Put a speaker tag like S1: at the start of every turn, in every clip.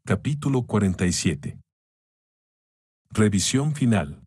S1: Capítulo 47. Revisión final.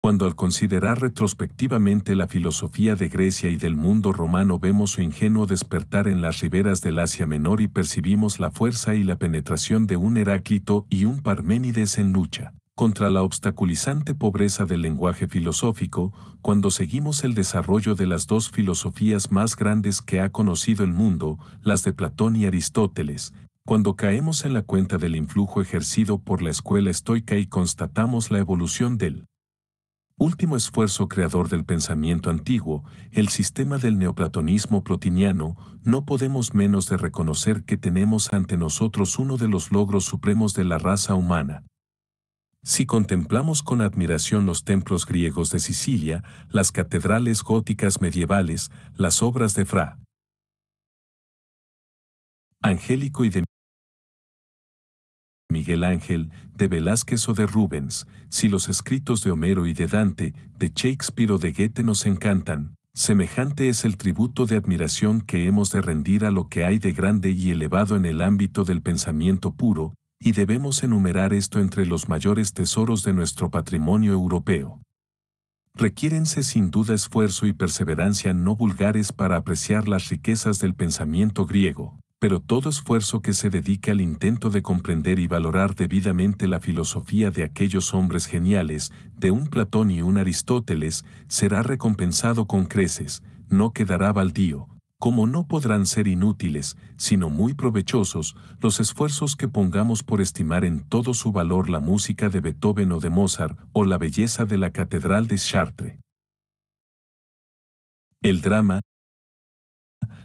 S1: Cuando al considerar retrospectivamente la filosofía de Grecia y del mundo romano vemos su ingenuo despertar en las riberas del Asia Menor y percibimos la fuerza y la penetración de un Heráclito y un Parménides en lucha contra la obstaculizante pobreza del lenguaje filosófico, cuando seguimos el desarrollo de las dos filosofías más grandes que ha conocido el mundo, las de Platón y Aristóteles, cuando caemos en la cuenta del influjo ejercido por la escuela estoica y constatamos la evolución del último esfuerzo creador del pensamiento antiguo, el sistema del neoplatonismo plotiniano, no podemos menos de reconocer que tenemos ante nosotros uno de los logros supremos de la raza humana. Si contemplamos con admiración los templos griegos de Sicilia, las catedrales góticas medievales, las obras de Fra Angélico y de Miguel Ángel, de Velázquez o de Rubens, si los escritos de Homero y de Dante, de Shakespeare o de Goethe nos encantan, semejante es el tributo de admiración que hemos de rendir a lo que hay de grande y elevado en el ámbito del pensamiento puro, y debemos enumerar esto entre los mayores tesoros de nuestro patrimonio europeo. Requiérense sin duda esfuerzo y perseverancia no vulgares para apreciar las riquezas del pensamiento griego, pero todo esfuerzo que se dedique al intento de comprender y valorar debidamente la filosofía de aquellos hombres geniales, de un Platón y un Aristóteles, será recompensado con creces, no quedará baldío, como no podrán ser inútiles, sino muy provechosos, los esfuerzos que pongamos por estimar en todo su valor la música de Beethoven o de Mozart, o la belleza de la catedral de Chartres. El drama,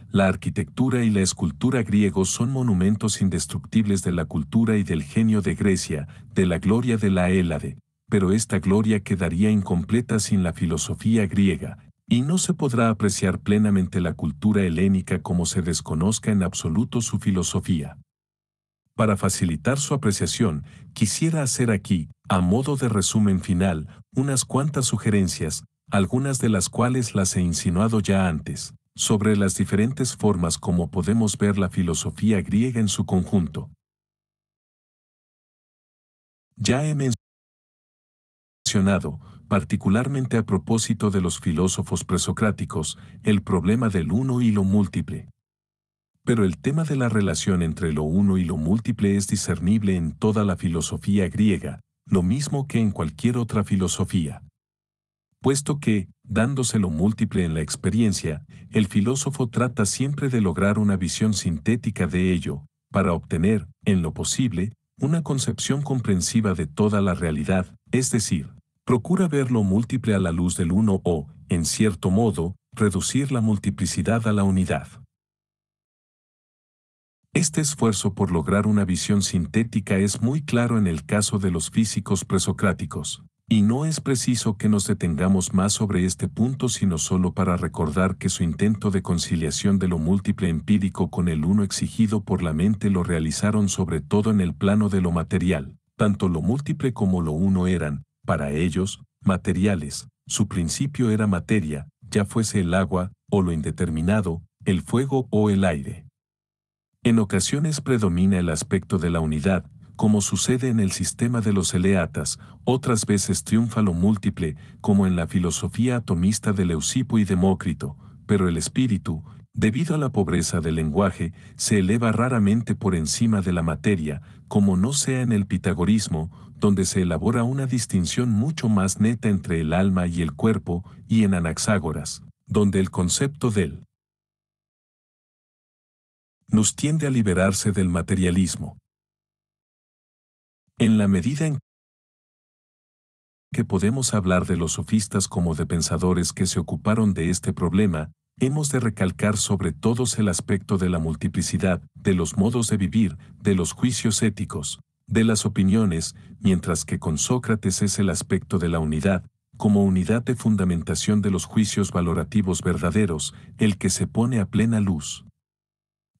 S1: la arquitectura y la escultura griegos son monumentos indestructibles de la cultura y del genio de Grecia, de la gloria de la Hélade, pero esta gloria quedaría incompleta sin la filosofía griega, y no se podrá apreciar plenamente la cultura helénica como se desconozca en absoluto su filosofía. Para facilitar su apreciación, quisiera hacer aquí, a modo de resumen final, unas cuantas sugerencias, algunas de las cuales las he insinuado ya antes, sobre las diferentes formas como podemos ver la filosofía griega en su conjunto. Ya he mencionado, particularmente a propósito de los filósofos presocráticos, el problema del uno y lo múltiple. Pero el tema de la relación entre lo uno y lo múltiple es discernible en toda la filosofía griega, lo mismo que en cualquier otra filosofía. Puesto que, dándose lo múltiple en la experiencia, el filósofo trata siempre de lograr una visión sintética de ello, para obtener, en lo posible, una concepción comprensiva de toda la realidad, es decir, procura ver lo múltiple a la luz del uno o, en cierto modo, reducir la multiplicidad a la unidad. Este esfuerzo por lograr una visión sintética es muy claro en el caso de los físicos presocráticos, y no es preciso que nos detengamos más sobre este punto sino solo para recordar que su intento de conciliación de lo múltiple empírico con el uno exigido por la mente lo realizaron sobre todo en el plano de lo material, tanto lo múltiple como lo uno eran, para ellos, materiales, su principio era materia, ya fuese el agua, o lo indeterminado, el fuego o el aire. En ocasiones predomina el aspecto de la unidad, como sucede en el sistema de los eleatas, otras veces triunfa lo múltiple, como en la filosofía atomista de Leucipo y Demócrito, pero el espíritu, debido a la pobreza del lenguaje, se eleva raramente por encima de la materia, como no sea en el pitagorismo, donde se elabora una distinción mucho más neta entre el alma y el cuerpo, y en Anaxágoras, donde el concepto del nous tiende a liberarse del materialismo. En la medida en que podemos hablar de los sofistas como de pensadores que se ocuparon de este problema, hemos de recalcar sobre todos el aspecto de la multiplicidad, de los modos de vivir, de los juicios éticos, de las opiniones, mientras que con Sócrates es el aspecto de la unidad, como unidad de fundamentación de los juicios valorativos verdaderos, el que se pone a plena luz.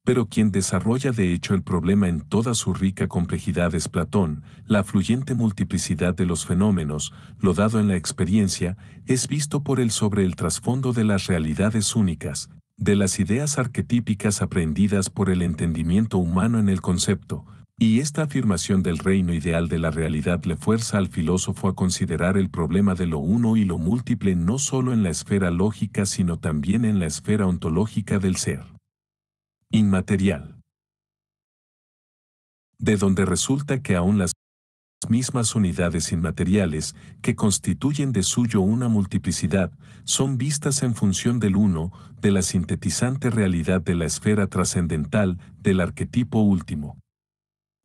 S1: Pero quien desarrolla de hecho el problema en toda su rica complejidad es Platón, la fluyente multiplicidad de los fenómenos, lo dado en la experiencia, es visto por él sobre el trasfondo de las realidades únicas, de las ideas arquetípicas aprendidas por el entendimiento humano en el concepto, y esta afirmación del reino ideal de la realidad le fuerza al filósofo a considerar el problema de lo uno y lo múltiple no solo en la esfera lógica sino también en la esfera ontológica del ser inmaterial, de donde resulta que aún las mismas unidades inmateriales, que constituyen de suyo una multiplicidad, son vistas en función del uno, de la sintetizante realidad de la esfera trascendental, del arquetipo último.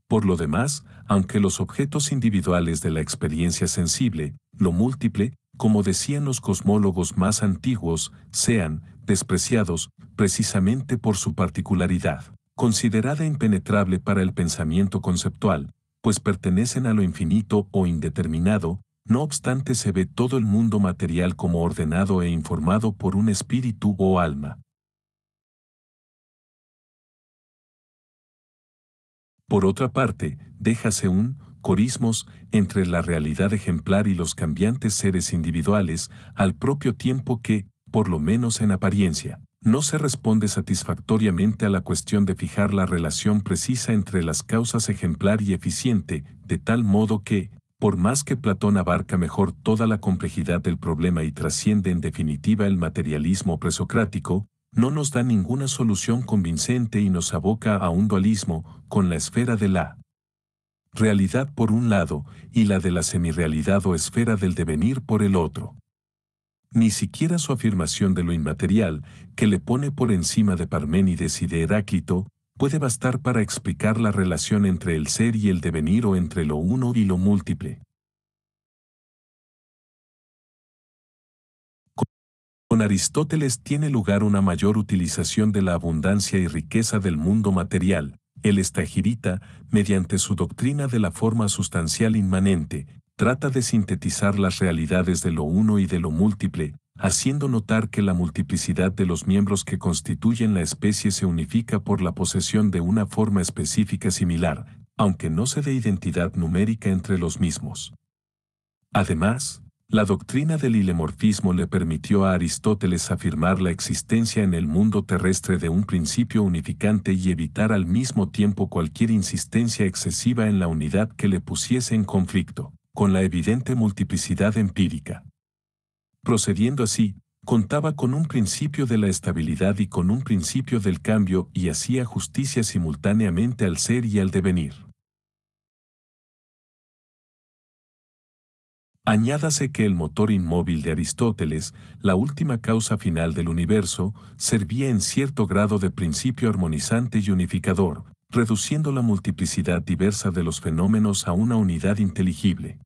S1: Por lo demás, aunque los objetos individuales de la experiencia sensible, lo múltiple, como decían los cosmólogos más antiguos, sean despreciados precisamente por su particularidad, considerada impenetrable para el pensamiento conceptual, pues pertenecen a lo infinito o indeterminado, no obstante se ve todo el mundo material como ordenado e informado por un espíritu o alma. Por otra parte, déjase un corismos entre la realidad ejemplar y los cambiantes seres individuales, al propio tiempo que, por lo menos en apariencia, no se responde satisfactoriamente a la cuestión de fijar la relación precisa entre las causas ejemplar y eficiente, de tal modo que, por más que Platón abarca mejor toda la complejidad del problema y trasciende en definitiva el materialismo presocrático, no nos da ninguna solución convincente y nos aboca a un dualismo, con la esfera de la realidad por un lado y la de la semirrealidad o esfera del devenir por el otro. Ni siquiera su afirmación de lo inmaterial, que le pone por encima de Parménides y de Heráclito, puede bastar para explicar la relación entre el ser y el devenir o entre lo uno y lo múltiple. Con Aristóteles tiene lugar una mayor utilización de la abundancia y riqueza del mundo material. El estagirita, mediante su doctrina de la forma sustancial inmanente, trata de sintetizar las realidades de lo uno y de lo múltiple, haciendo notar que la multiplicidad de los miembros que constituyen la especie se unifica por la posesión de una forma específica similar, aunque no se dé identidad numérica entre los mismos. Además, la doctrina del hilemorfismo le permitió a Aristóteles afirmar la existencia en el mundo terrestre de un principio unificante y evitar al mismo tiempo cualquier insistencia excesiva en la unidad que le pusiese en conflicto con la evidente multiplicidad empírica. Procediendo así, contaba con un principio de la estabilidad y con un principio del cambio y hacía justicia simultáneamente al ser y al devenir. Añádase que el motor inmóvil de Aristóteles, la última causa final del universo, servía en cierto grado de principio armonizante y unificador, reduciendo la multiplicidad diversa de los fenómenos a una unidad inteligible.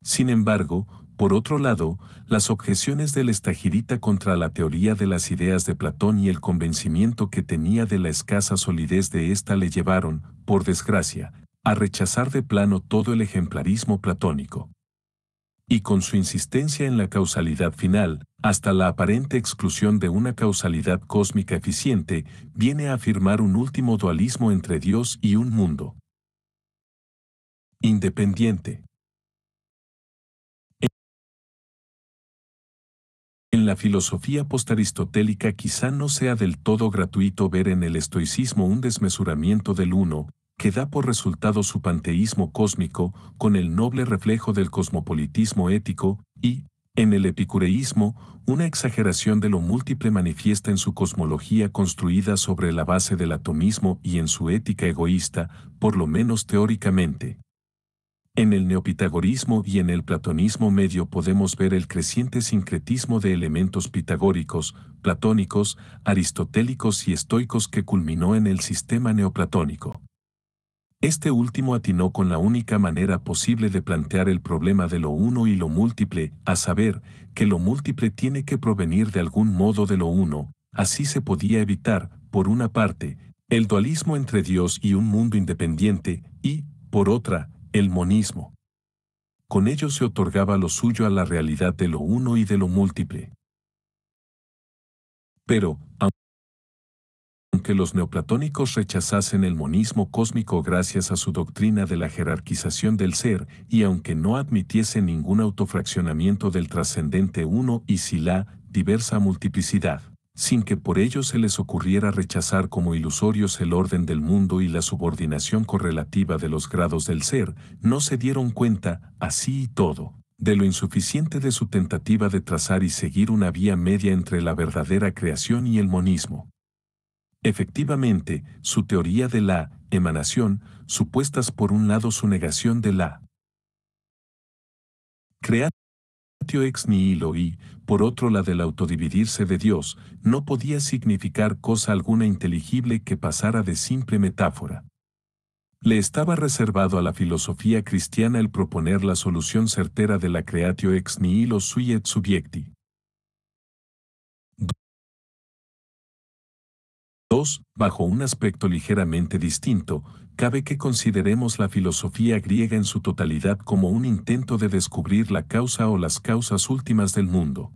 S1: Sin embargo, por otro lado, las objeciones del estagirita contra la teoría de las ideas de Platón y el convencimiento que tenía de la escasa solidez de ésta le llevaron, por desgracia, a rechazar de plano todo el ejemplarismo platónico. Y con su insistencia en la causalidad final, hasta la aparente exclusión de una causalidad cósmica eficiente, viene a afirmar un último dualismo entre Dios y un mundo independiente. En la filosofía postaristotélica quizá no sea del todo gratuito ver en el estoicismo un desmesuramiento del uno, que da por resultado su panteísmo cósmico, con el noble reflejo del cosmopolitismo ético, y, en el epicureísmo, una exageración de lo múltiple manifiesta en su cosmología construida sobre la base del atomismo y en su ética egoísta, por lo menos teóricamente. En el neopitagorismo y en el platonismo medio podemos ver el creciente sincretismo de elementos pitagóricos, platónicos, aristotélicos y estoicos que culminó en el sistema neoplatónico. Este último atinó con la única manera posible de plantear el problema de lo uno y lo múltiple, a saber, que lo múltiple tiene que provenir de algún modo de lo uno, así se podía evitar, por una parte, el dualismo entre Dios y un mundo independiente, y, por otra, el monismo. Con ello se otorgaba lo suyo a la realidad de lo uno y de lo múltiple. Pero, aunque los neoplatónicos rechazasen el monismo cósmico gracias a su doctrina de la jerarquización del ser, y aunque no admitiesen ningún autofraccionamiento del trascendente uno y si la diversa multiplicidad sin que por ello se les ocurriera rechazar como ilusorios el orden del mundo y la subordinación correlativa de los grados del ser, no se dieron cuenta, así y todo, de lo insuficiente de su tentativa de trazar y seguir una vía media entre la verdadera creación y el monismo. Efectivamente, su teoría de la emanación, supuestas por un lado su negación de la creación ex nihilo y, por otro la del autodividirse de Dios, no podía significar cosa alguna inteligible que pasara de simple metáfora. Le estaba reservado a la filosofía cristiana el proponer la solución certera de la creatio ex nihilo sui et subiecti. 2. Bajo un aspecto ligeramente distinto, cabe que consideremos la filosofía griega en su totalidad como un intento de descubrir la causa o las causas últimas del mundo.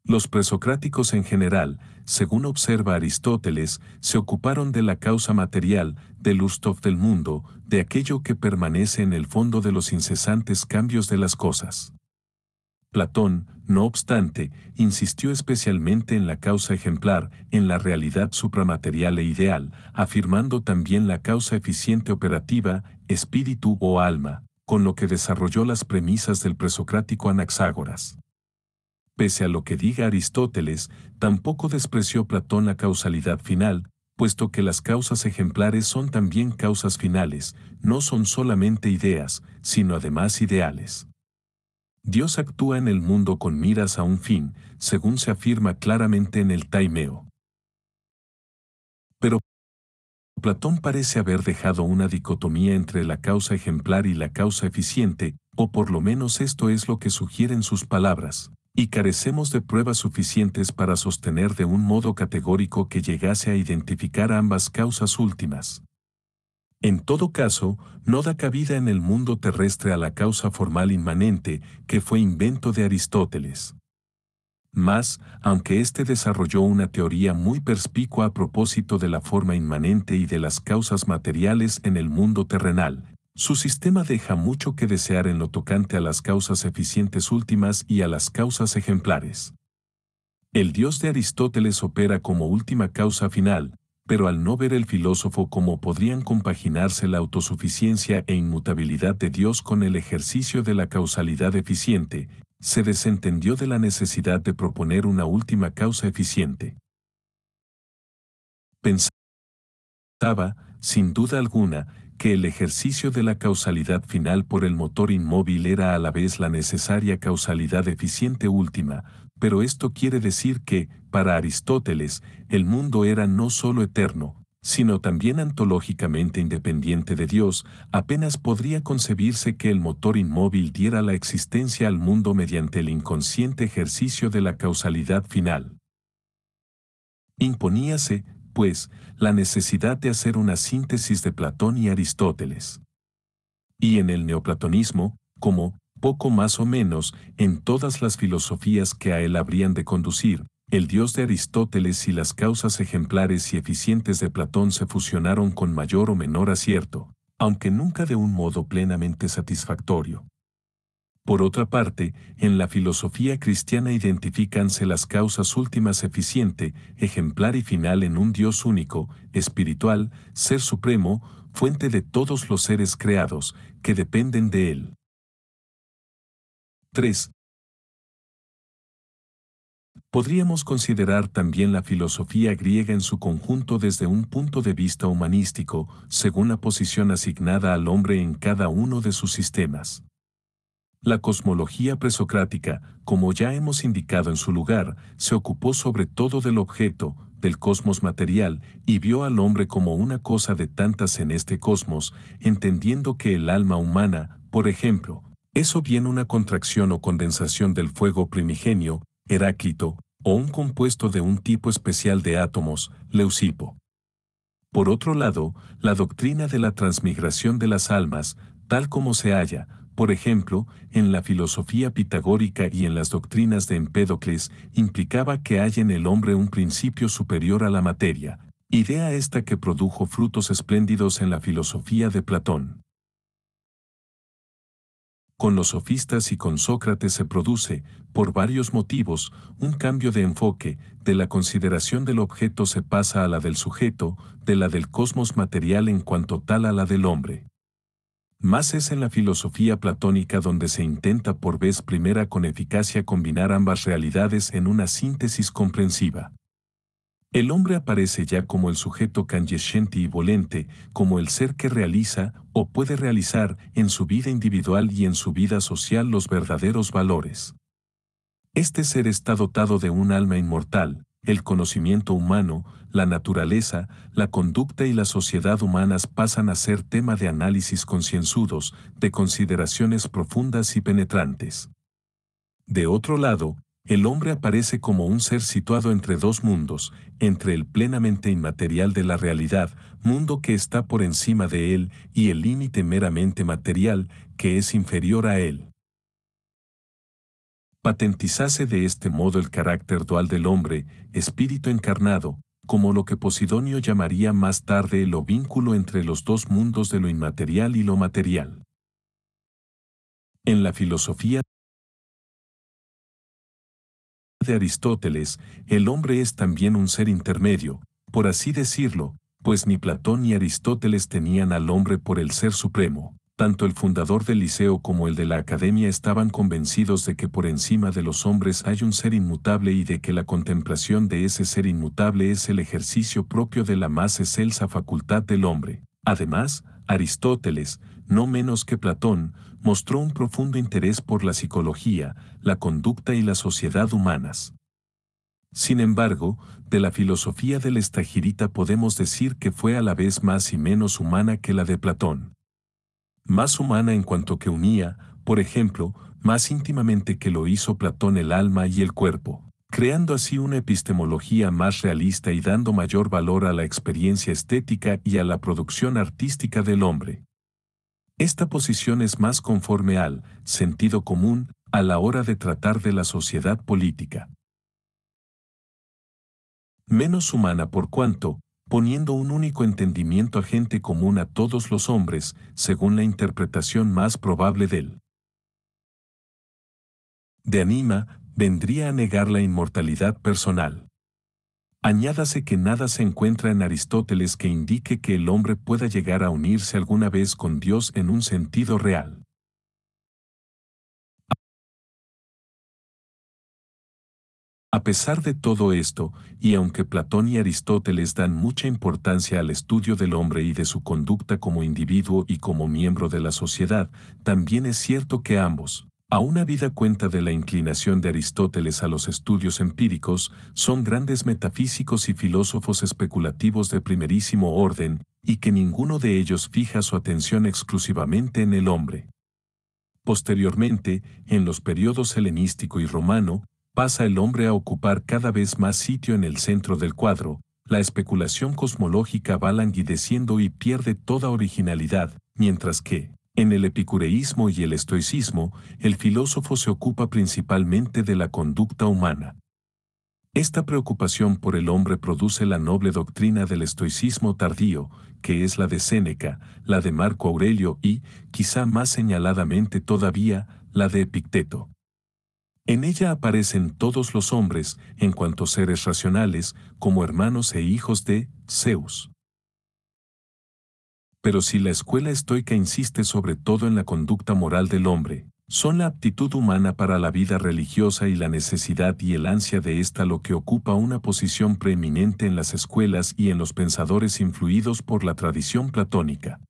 S1: Los presocráticos en general, según observa Aristóteles, se ocuparon de la causa material, del Ustov del mundo, de aquello que permanece en el fondo de los incesantes cambios de las cosas. Platón, no obstante, insistió especialmente en la causa ejemplar, en la realidad supramaterial e ideal, afirmando también la causa eficiente operativa, espíritu o alma, con lo que desarrolló las premisas del presocrático Anaxágoras. Pese a lo que diga Aristóteles, tampoco despreció Platón la causalidad final, puesto que las causas ejemplares son también causas finales, no son solamente ideas, sino además ideales. Dios actúa en el mundo con miras a un fin, según se afirma claramente en el Taimeo. Pero Platón parece haber dejado una dicotomía entre la causa ejemplar y la causa eficiente, o por lo menos esto es lo que sugieren sus palabras, y carecemos de pruebas suficientes para sostener de un modo categórico que llegase a identificar ambas causas últimas. En todo caso, no da cabida en el mundo terrestre a la causa formal inmanente, que fue invento de Aristóteles. Mas, aunque éste desarrolló una teoría muy perspicua a propósito de la forma inmanente y de las causas materiales en el mundo terrenal, su sistema deja mucho que desear en lo tocante a las causas eficientes últimas y a las causas ejemplares. El Dios de Aristóteles opera como última causa final, pero al no ver el filósofo cómo podrían compaginarse la autosuficiencia e inmutabilidad de Dios con el ejercicio de la causalidad eficiente, se desentendió de la necesidad de proponer una última causa eficiente. Pensaba, sin duda alguna, que el ejercicio de la causalidad final por el motor inmóvil era a la vez la necesaria causalidad eficiente última, pero esto quiere decir que, para Aristóteles, el mundo era no solo eterno, sino también ontológicamente independiente de Dios. Apenas podría concebirse que el motor inmóvil diera la existencia al mundo mediante el inconsciente ejercicio de la causalidad final. Imponíase, pues, la necesidad de hacer una síntesis de Platón y Aristóteles. Y en el neoplatonismo, como, poco más o menos, en todas las filosofías que a él habrían de conducir, el Dios de Aristóteles y las causas ejemplares y eficientes de Platón se fusionaron con mayor o menor acierto, aunque nunca de un modo plenamente satisfactorio. Por otra parte, en la filosofía cristiana identifícanse las causas últimas eficiente, ejemplar y final en un Dios único, espiritual, ser supremo, fuente de todos los seres creados, que dependen de él. 3. Podríamos considerar también la filosofía griega en su conjunto desde un punto de vista humanístico, según la posición asignada al hombre en cada uno de sus sistemas. La cosmología presocrática, como ya hemos indicado en su lugar, se ocupó sobre todo del objeto, del cosmos material, y vio al hombre como una cosa de tantas en este cosmos, entendiendo que el alma humana, por ejemplo, es o bien una contracción o condensación del fuego primigenio, Heráclito, o un compuesto de un tipo especial de átomos, Leucipo. Por otro lado, la doctrina de la transmigración de las almas, tal como se halla, por ejemplo, en la filosofía pitagórica y en las doctrinas de Empédocles, implicaba que hay en el hombre un principio superior a la materia, idea esta que produjo frutos espléndidos en la filosofía de Platón. con los sofistas y con Sócrates se produce, por varios motivos, un cambio de enfoque, de la consideración del objeto se pasa a la del sujeto, de la del cosmos material en cuanto tal a la del hombre. Más es en la filosofía platónica donde se intenta por vez primera con eficacia combinar ambas realidades en una síntesis comprensiva. El hombre aparece ya como el sujeto cognoscente y volente, como el ser que realiza, o puede realizar, en su vida individual y en su vida social los verdaderos valores. Este ser está dotado de un alma inmortal, el conocimiento humano, la naturaleza, la conducta y la sociedad humanas pasan a ser tema de análisis concienzudos, de consideraciones profundas y penetrantes. De otro lado, el hombre aparece como un ser situado entre dos mundos, entre el plenamente inmaterial de la realidad, mundo que está por encima de él, y el límite meramente material, que es inferior a él. Patentizase de este modo el carácter dual del hombre, espíritu encarnado, como lo que Posidonio llamaría más tarde el vínculo entre los dos mundos de lo inmaterial y lo material. En la filosofía de Aristóteles, el hombre es también un ser intermedio, por así decirlo, pues ni Platón ni Aristóteles tenían al hombre por el ser supremo. Tanto el fundador del Liceo como el de la Academia estaban convencidos de que por encima de los hombres hay un ser inmutable y de que la contemplación de ese ser inmutable es el ejercicio propio de la más excelsa facultad del hombre. Además, Aristóteles, no menos que Platón, mostró un profundo interés por la psicología, la conducta y la sociedad humanas. Sin embargo, de la filosofía del Estagirita podemos decir que fue a la vez más y menos humana que la de Platón. Más humana en cuanto que unía, por ejemplo, más íntimamente que lo hizo Platón el alma y el cuerpo, creando así una epistemología más realista y dando mayor valor a la experiencia estética y a la producción artística del hombre. Esta posición es más conforme al sentido común a la hora de tratar de la sociedad política. Menos humana por cuanto, poniendo un único entendimiento agente común a todos los hombres, según la interpretación más probable de Anima, vendría a negar la inmortalidad personal. Añádase que nada se encuentra en Aristóteles que indique que el hombre pueda llegar a unirse alguna vez con Dios en un sentido real. A pesar de todo esto, y aunque Platón y Aristóteles dan mucha importancia al estudio del hombre y de su conducta como individuo y como miembro de la sociedad, también es cierto que ambos, aun habida cuenta de la inclinación de Aristóteles a los estudios empíricos, son grandes metafísicos y filósofos especulativos de primerísimo orden, y que ninguno de ellos fija su atención exclusivamente en el hombre. Posteriormente, en los periodos helenístico y romano, pasa el hombre a ocupar cada vez más sitio en el centro del cuadro, la especulación cosmológica va languideciendo y pierde toda originalidad, mientras que, en el epicureísmo y el estoicismo, el filósofo se ocupa principalmente de la conducta humana. Esta preocupación por el hombre produce la noble doctrina del estoicismo tardío, que es la de Séneca, la de Marco Aurelio y, quizá más señaladamente todavía, la de Epicteto. En ella aparecen todos los hombres, en cuanto seres racionales, como hermanos e hijos de Zeus. Pero si la escuela estoica insiste sobre todo en la conducta moral del hombre, son la aptitud humana para la vida religiosa y la necesidad y el ansia de ésta lo que ocupa una posición preeminente en las escuelas y en los pensadores influidos por la tradición platónica.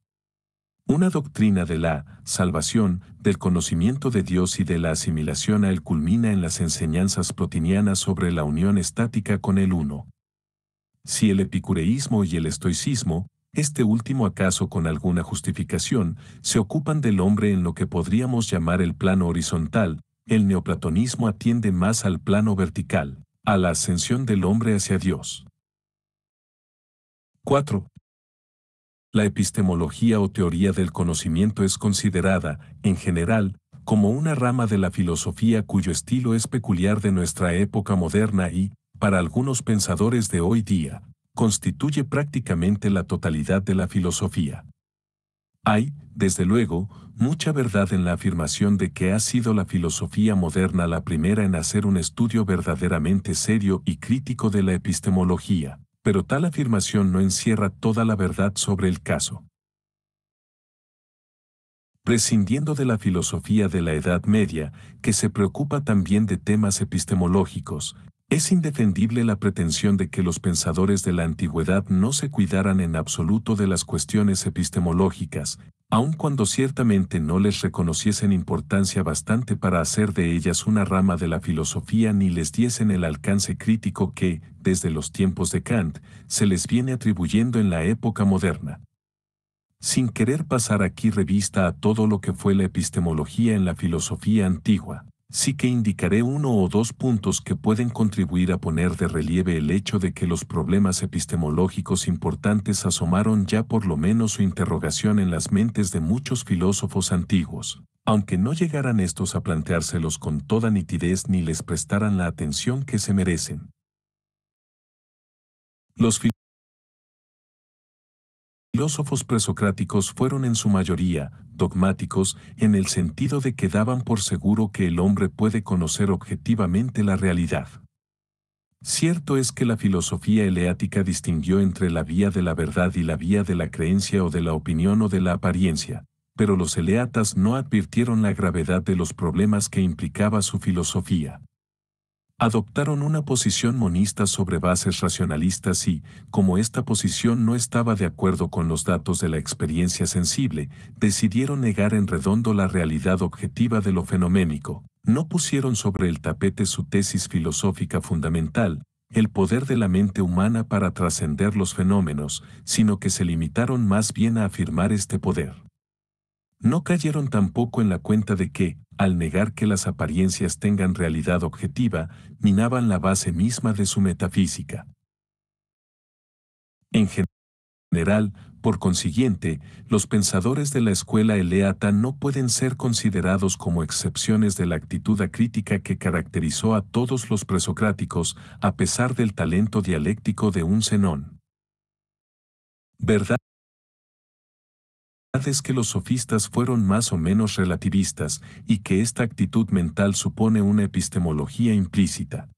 S1: Una doctrina de la salvación, del conocimiento de Dios y de la asimilación a él culmina en las enseñanzas plotinianas sobre la unión estática con el uno. Si el epicureísmo y el estoicismo, este último acaso con alguna justificación, se ocupan del hombre en lo que podríamos llamar el plano horizontal, el neoplatonismo atiende más al plano vertical, a la ascensión del hombre hacia Dios. 4. La epistemología o teoría del conocimiento es considerada, en general, como una rama de la filosofía cuyo estilo es peculiar de nuestra época moderna y, para algunos pensadores de hoy día, constituye prácticamente la totalidad de la filosofía. Hay, desde luego, mucha verdad en la afirmación de que ha sido la filosofía moderna la primera en hacer un estudio verdaderamente serio y crítico de la epistemología, pero tal afirmación no encierra toda la verdad sobre el caso. Prescindiendo de la filosofía de la Edad Media, que se preocupa también de temas epistemológicos, es indefendible la pretensión de que los pensadores de la antigüedad no se cuidaran en absoluto de las cuestiones epistemológicas, aun cuando ciertamente no les reconociesen importancia bastante para hacer de ellas una rama de la filosofía ni les diesen el alcance crítico que, desde los tiempos de Kant, se les viene atribuyendo en la época moderna. Sin querer pasar aquí revista a todo lo que fue la epistemología en la filosofía antigua, sí que indicaré uno o dos puntos que pueden contribuir a poner de relieve el hecho de que los problemas epistemológicos importantes asomaron ya por lo menos su interrogación en las mentes de muchos filósofos antiguos, aunque no llegaran estos a planteárselos con toda nitidez ni les prestaran la atención que se merecen. Los filósofos presocráticos fueron en su mayoría dogmáticos en el sentido de que daban por seguro que el hombre puede conocer objetivamente la realidad. Cierto es que la filosofía eleática distinguió entre la vía de la verdad y la vía de la creencia o de la opinión o de la apariencia, pero los eleatas no advirtieron la gravedad de los problemas que implicaba su filosofía. Adoptaron una posición monista sobre bases racionalistas y, como esta posición no estaba de acuerdo con los datos de la experiencia sensible, decidieron negar en redondo la realidad objetiva de lo fenoménico. No pusieron sobre el tapete su tesis filosófica fundamental, el poder de la mente humana para trascender los fenómenos, sino que se limitaron más bien a afirmar este poder. No cayeron tampoco en la cuenta de que, al negar que las apariencias tengan realidad objetiva, minaban la base misma de su metafísica. En general, por consiguiente, los pensadores de la escuela eleata no pueden ser considerados como excepciones de la actitud acrítica que caracterizó a todos los presocráticos, a pesar del talento dialéctico de un Zenón. ¿Verdad es que los sofistas fueron más o menos relativistas y que esta actitud mental supone una epistemología implícita?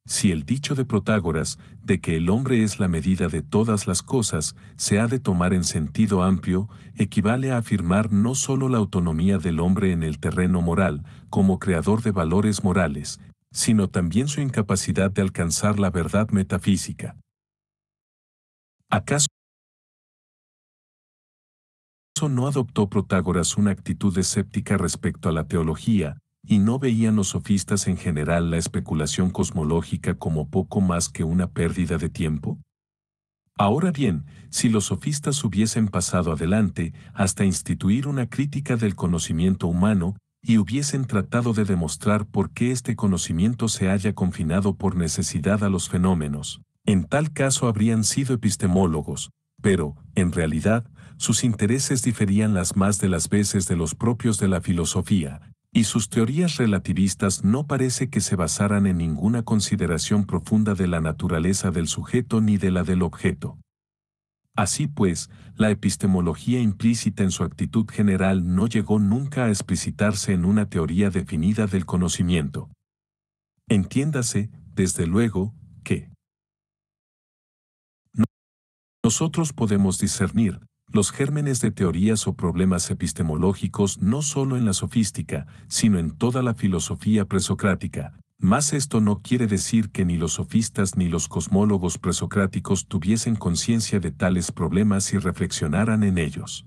S1: Si el dicho de Protágoras, de que el hombre es la medida de todas las cosas, se ha de tomar en sentido amplio, equivale a afirmar no sólo la autonomía del hombre en el terreno moral, como creador de valores morales, sino también su incapacidad de alcanzar la verdad metafísica. ¿Acaso no adoptó Protágoras una actitud escéptica respecto a la teología, y no veían los sofistas en general la especulación cosmológica como poco más que una pérdida de tiempo? Ahora bien, si los sofistas hubiesen pasado adelante hasta instituir una crítica del conocimiento humano, y hubiesen tratado de demostrar por qué este conocimiento se haya confinado por necesidad a los fenómenos, en tal caso habrían sido epistemólogos, pero, en realidad, sus intereses diferían las más de las veces de los propios de la filosofía, y sus teorías relativistas no parece que se basaran en ninguna consideración profunda de la naturaleza del sujeto ni de la del objeto. Así pues, la epistemología implícita en su actitud general no llegó nunca a explicitarse en una teoría definida del conocimiento. Entiéndase, desde luego, que nosotros podemos discernir los gérmenes de teorías o problemas epistemológicos no solo en la sofística, sino en toda la filosofía presocrática. Mas esto no quiere decir que ni los sofistas ni los cosmólogos presocráticos tuviesen conciencia de tales problemas y reflexionaran en ellos.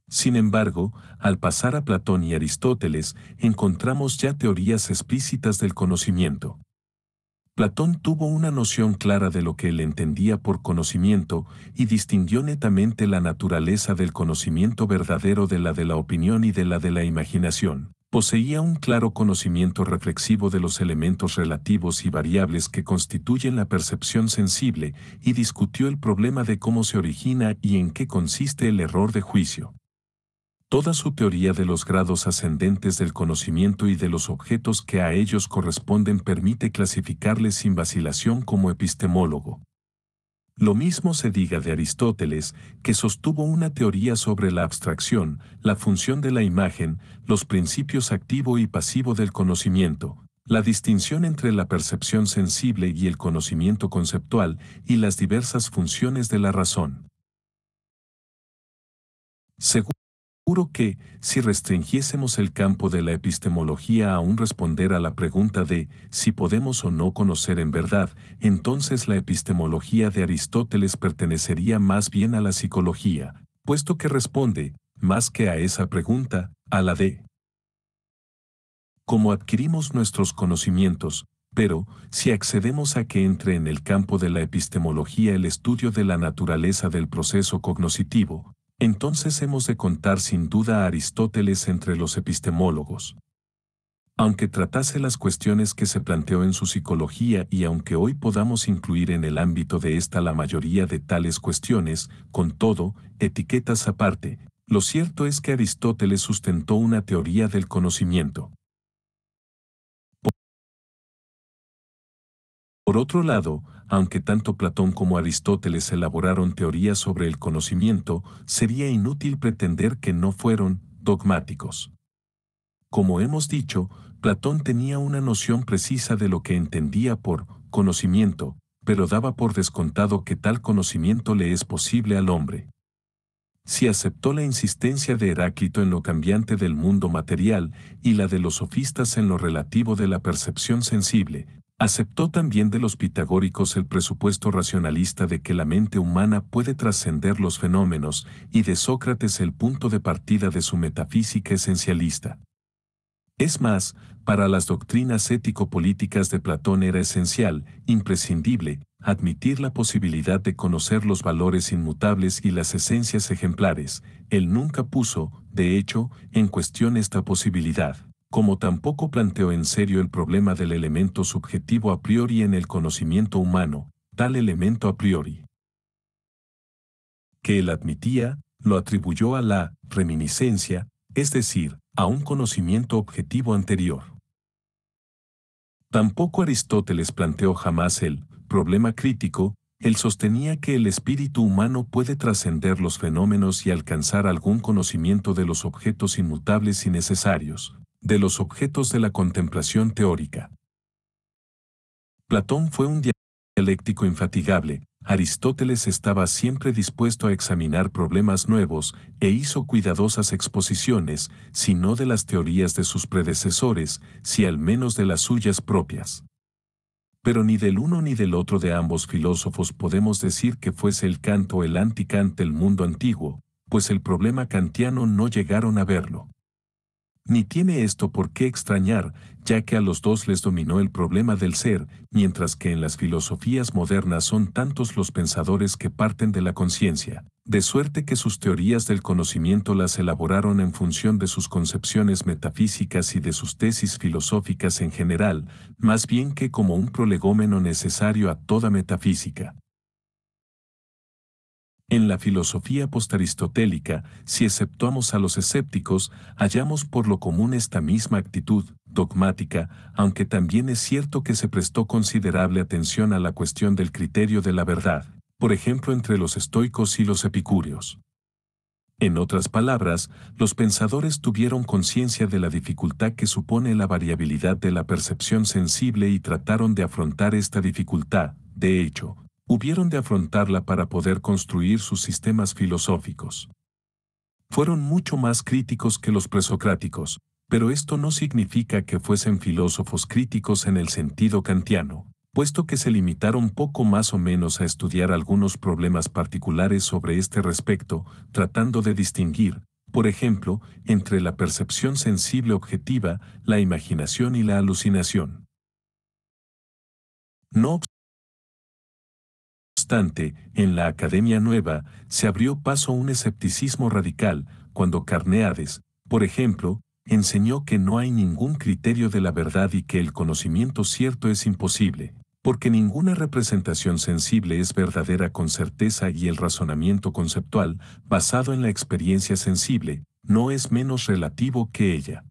S1: Sin embargo, al pasar a Platón y Aristóteles, encontramos ya teorías explícitas del conocimiento. Platón tuvo una noción clara de lo que él entendía por conocimiento y distinguió netamente la naturaleza del conocimiento verdadero de la opinión y de la imaginación. Poseía un claro conocimiento reflexivo de los elementos relativos y variables que constituyen la percepción sensible y discutió el problema de cómo se origina y en qué consiste el error de juicio. Toda su teoría de los grados ascendentes del conocimiento y de los objetos que a ellos corresponden permite clasificarle sin vacilación como epistemólogo. Lo mismo se diga de Aristóteles, que sostuvo una teoría sobre la abstracción, la función de la imagen, los principios activo y pasivo del conocimiento, la distinción entre la percepción sensible y el conocimiento conceptual, y las diversas funciones de la razón. Seguro que, si restringiésemos el campo de la epistemología a un responder a la pregunta de si podemos o no conocer en verdad, entonces la epistemología de Aristóteles pertenecería más bien a la psicología, puesto que responde, más que a esa pregunta, a la de cómo adquirimos nuestros conocimientos, pero, si accedemos a que entre en el campo de la epistemología el estudio de la naturaleza del proceso cognoscitivo, entonces hemos de contar sin duda a Aristóteles entre los epistemólogos. Aunque tratase las cuestiones que se planteó en su psicología y aunque hoy podamos incluir en el ámbito de esta la mayoría de tales cuestiones, con todo, etiquetas aparte, lo cierto es que Aristóteles sustentó una teoría del conocimiento. Por otro lado, aunque tanto Platón como Aristóteles elaboraron teorías sobre el conocimiento, sería inútil pretender que no fueron dogmáticos. Como hemos dicho, Platón tenía una noción precisa de lo que entendía por conocimiento, pero daba por descontado que tal conocimiento le es posible al hombre. Si aceptó la insistencia de Heráclito en lo cambiante del mundo material y la de los sofistas en lo relativo de la percepción sensible, aceptó también de los pitagóricos el presupuesto racionalista de que la mente humana puede trascender los fenómenos y de Sócrates el punto de partida de su metafísica esencialista. Es más, para las doctrinas ético-políticas de Platón era esencial, imprescindible, admitir la posibilidad de conocer los valores inmutables y las esencias ejemplares. Él nunca puso, de hecho, en cuestión esta posibilidad, como tampoco planteó en serio el problema del elemento subjetivo a priori en el conocimiento humano, tal elemento a priori que él admitía, lo atribuyó a la reminiscencia, es decir, a un conocimiento objetivo anterior. Tampoco Aristóteles planteó jamás el problema crítico. Él sostenía que el espíritu humano puede trascender los fenómenos y alcanzar algún conocimiento de los objetos inmutables y necesarios, de los objetos de la contemplación teórica. Platón fue un dialéctico infatigable. Aristóteles estaba siempre dispuesto a examinar problemas nuevos e hizo cuidadosas exposiciones, si no de las teorías de sus predecesores, si al menos de las suyas propias. Pero ni del uno ni del otro de ambos filósofos podemos decir que fuese el Kant o el anti-Kant del mundo antiguo, pues el problema kantiano no llegaron a verlo. Ni tiene esto por qué extrañar, ya que a los dos les dominó el problema del ser, mientras que en las filosofías modernas son tantos los pensadores que parten de la conciencia, de suerte que sus teorías del conocimiento las elaboraron en función de sus concepciones metafísicas y de sus tesis filosóficas en general, más bien que como un prolegómeno necesario a toda metafísica. En la filosofía postaristotélica, si exceptuamos a los escépticos, hallamos por lo común esta misma actitud dogmática, aunque también es cierto que se prestó considerable atención a la cuestión del criterio de la verdad, por ejemplo entre los estoicos y los epicúreos. En otras palabras, los pensadores tuvieron conciencia de la dificultad que supone la variabilidad de la percepción sensible y trataron de afrontar esta dificultad. De hecho, hubieron de afrontarla para poder construir sus sistemas filosóficos. Fueron mucho más críticos que los presocráticos, pero esto no significa que fuesen filósofos críticos en el sentido kantiano, puesto que se limitaron poco más o menos a estudiar algunos problemas particulares sobre este respecto, tratando de distinguir, por ejemplo, entre la percepción sensible objetiva, la imaginación y la alucinación. No obstante, en la Academia Nueva se abrió paso a un escepticismo radical, cuando Carneades, por ejemplo, enseñó que no hay ningún criterio de la verdad y que el conocimiento cierto es imposible, porque ninguna representación sensible es verdadera con certeza y el razonamiento conceptual, basado en la experiencia sensible, no es menos relativo que ella.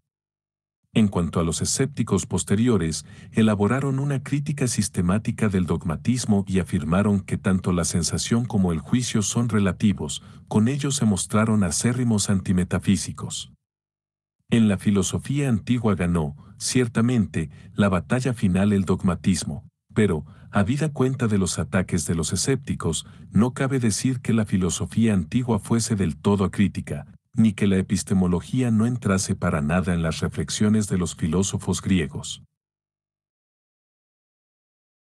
S1: En cuanto a los escépticos posteriores, elaboraron una crítica sistemática del dogmatismo y afirmaron que tanto la sensación como el juicio son relativos, con ello se mostraron acérrimos antimetafísicos. En la filosofía antigua ganó, ciertamente, la batalla final el dogmatismo, pero, habida cuenta de los ataques de los escépticos, no cabe decir que la filosofía antigua fuese del todo acrítica, ni que la epistemología no entrase para nada en las reflexiones de los filósofos griegos.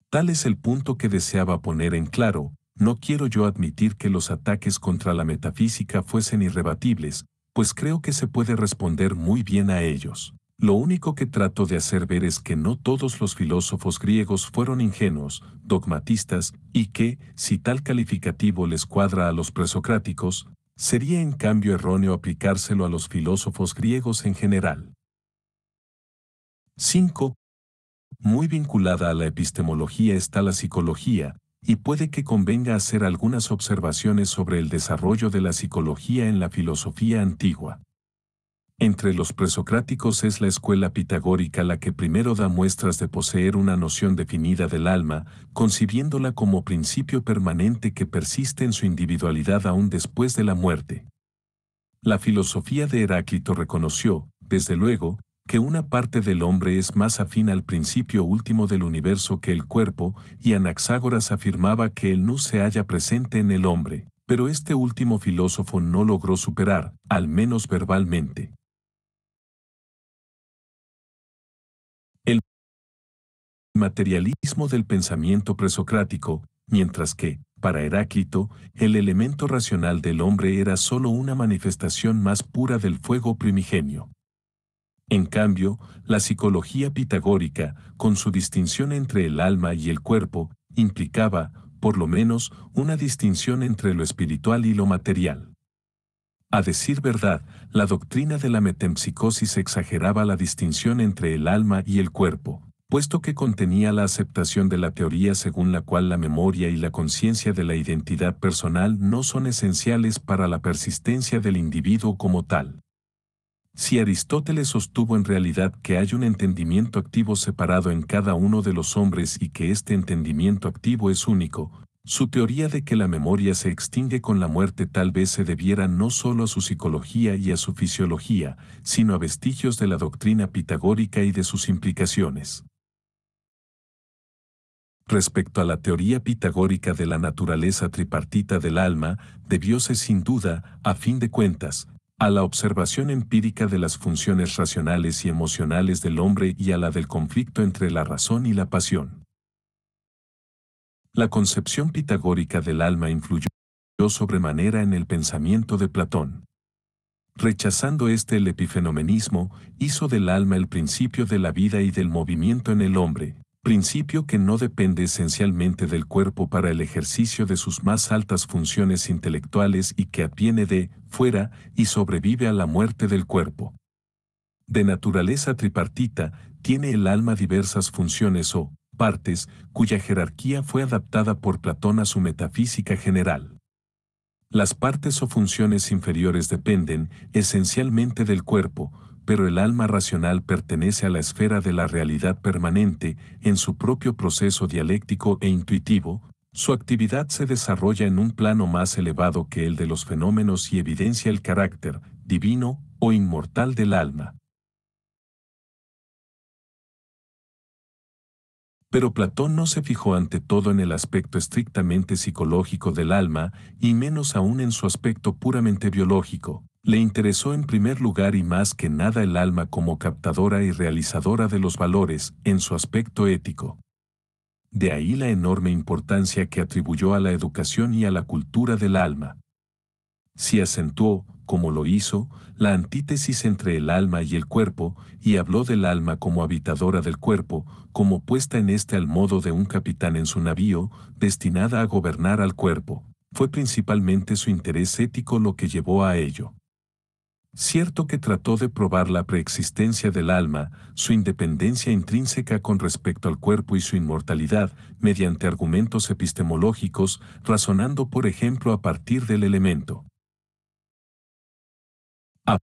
S1: Tal es el punto que deseaba poner en claro. No quiero yo admitir que los ataques contra la metafísica fuesen irrebatibles, pues creo que se puede responder muy bien a ellos. Lo único que trato de hacer ver es que no todos los filósofos griegos fueron ingenuos, dogmatistas, y que, si tal calificativo les cuadra a los presocráticos, sería en cambio erróneo aplicárselo a los filósofos griegos en general. 5. Muy vinculada a la epistemología está la psicología, y puede que convenga hacer algunas observaciones sobre el desarrollo de la psicología en la filosofía antigua. Entre los presocráticos es la escuela pitagórica la que primero da muestras de poseer una noción definida del alma, concibiéndola como principio permanente que persiste en su individualidad aún después de la muerte. La filosofía de Heráclito reconoció, desde luego, que una parte del hombre es más afín al principio último del universo que el cuerpo, y Anaxágoras afirmaba que el nous se halla presente en el hombre, pero este último filósofo no logró superar, al menos verbalmente, el materialismo del pensamiento presocrático, mientras que, para Heráclito, el elemento racional del hombre era sólo una manifestación más pura del fuego primigenio. En cambio, la psicología pitagórica, con su distinción entre el alma y el cuerpo, implicaba, por lo menos, una distinción entre lo espiritual y lo material. A decir verdad, la doctrina de la metempsicosis exageraba la distinción entre el alma y el cuerpo, puesto que contenía la aceptación de la teoría según la cual la memoria y la conciencia de la identidad personal no son esenciales para la persistencia del individuo como tal. Si Aristóteles sostuvo en realidad que hay un entendimiento activo separado en cada uno de los hombres y que este entendimiento activo es único, su teoría de que la memoria se extingue con la muerte tal vez se debiera no solo a su psicología y a su fisiología, sino a vestigios de la doctrina pitagórica y de sus implicaciones. Respecto a la teoría pitagórica de la naturaleza tripartita del alma, debióse sin duda, a fin de cuentas, a la observación empírica de las funciones racionales y emocionales del hombre y a la del conflicto entre la razón y la pasión. La concepción pitagórica del alma influyó sobremanera en el pensamiento de Platón. Rechazando el epifenomenismo, hizo del alma el principio de la vida y del movimiento en el hombre, principio que no depende esencialmente del cuerpo para el ejercicio de sus más altas funciones intelectuales y que adviene de fuera y sobrevive a la muerte del cuerpo. De naturaleza tripartita, tiene el alma diversas funciones o partes, cuya jerarquía fue adaptada por Platón a su metafísica general. Las partes o funciones inferiores dependen, esencialmente del cuerpo, pero el alma racional pertenece a la esfera de la realidad permanente, en su propio proceso dialéctico e intuitivo, su actividad se desarrolla en un plano más elevado que el de los fenómenos y evidencia el carácter, divino o inmortal del alma. Pero Platón no se fijó ante todo en el aspecto estrictamente psicológico del alma, y menos aún en su aspecto puramente biológico. Le interesó en primer lugar y más que nada el alma como captadora y realizadora de los valores, en su aspecto ético. De ahí la enorme importancia que atribuyó a la educación y a la cultura del alma. Si acentuó, como lo hizo, la antítesis entre el alma y el cuerpo, y habló del alma como habitadora del cuerpo, como puesta en al modo de un capitán en su navío, destinada a gobernar al cuerpo, fue principalmente su interés ético lo que llevó a ello. Cierto que trató de probar la preexistencia del alma, su independencia intrínseca con respecto al cuerpo y su inmortalidad, mediante argumentos epistemológicos, razonando por ejemplo a partir del elemento. A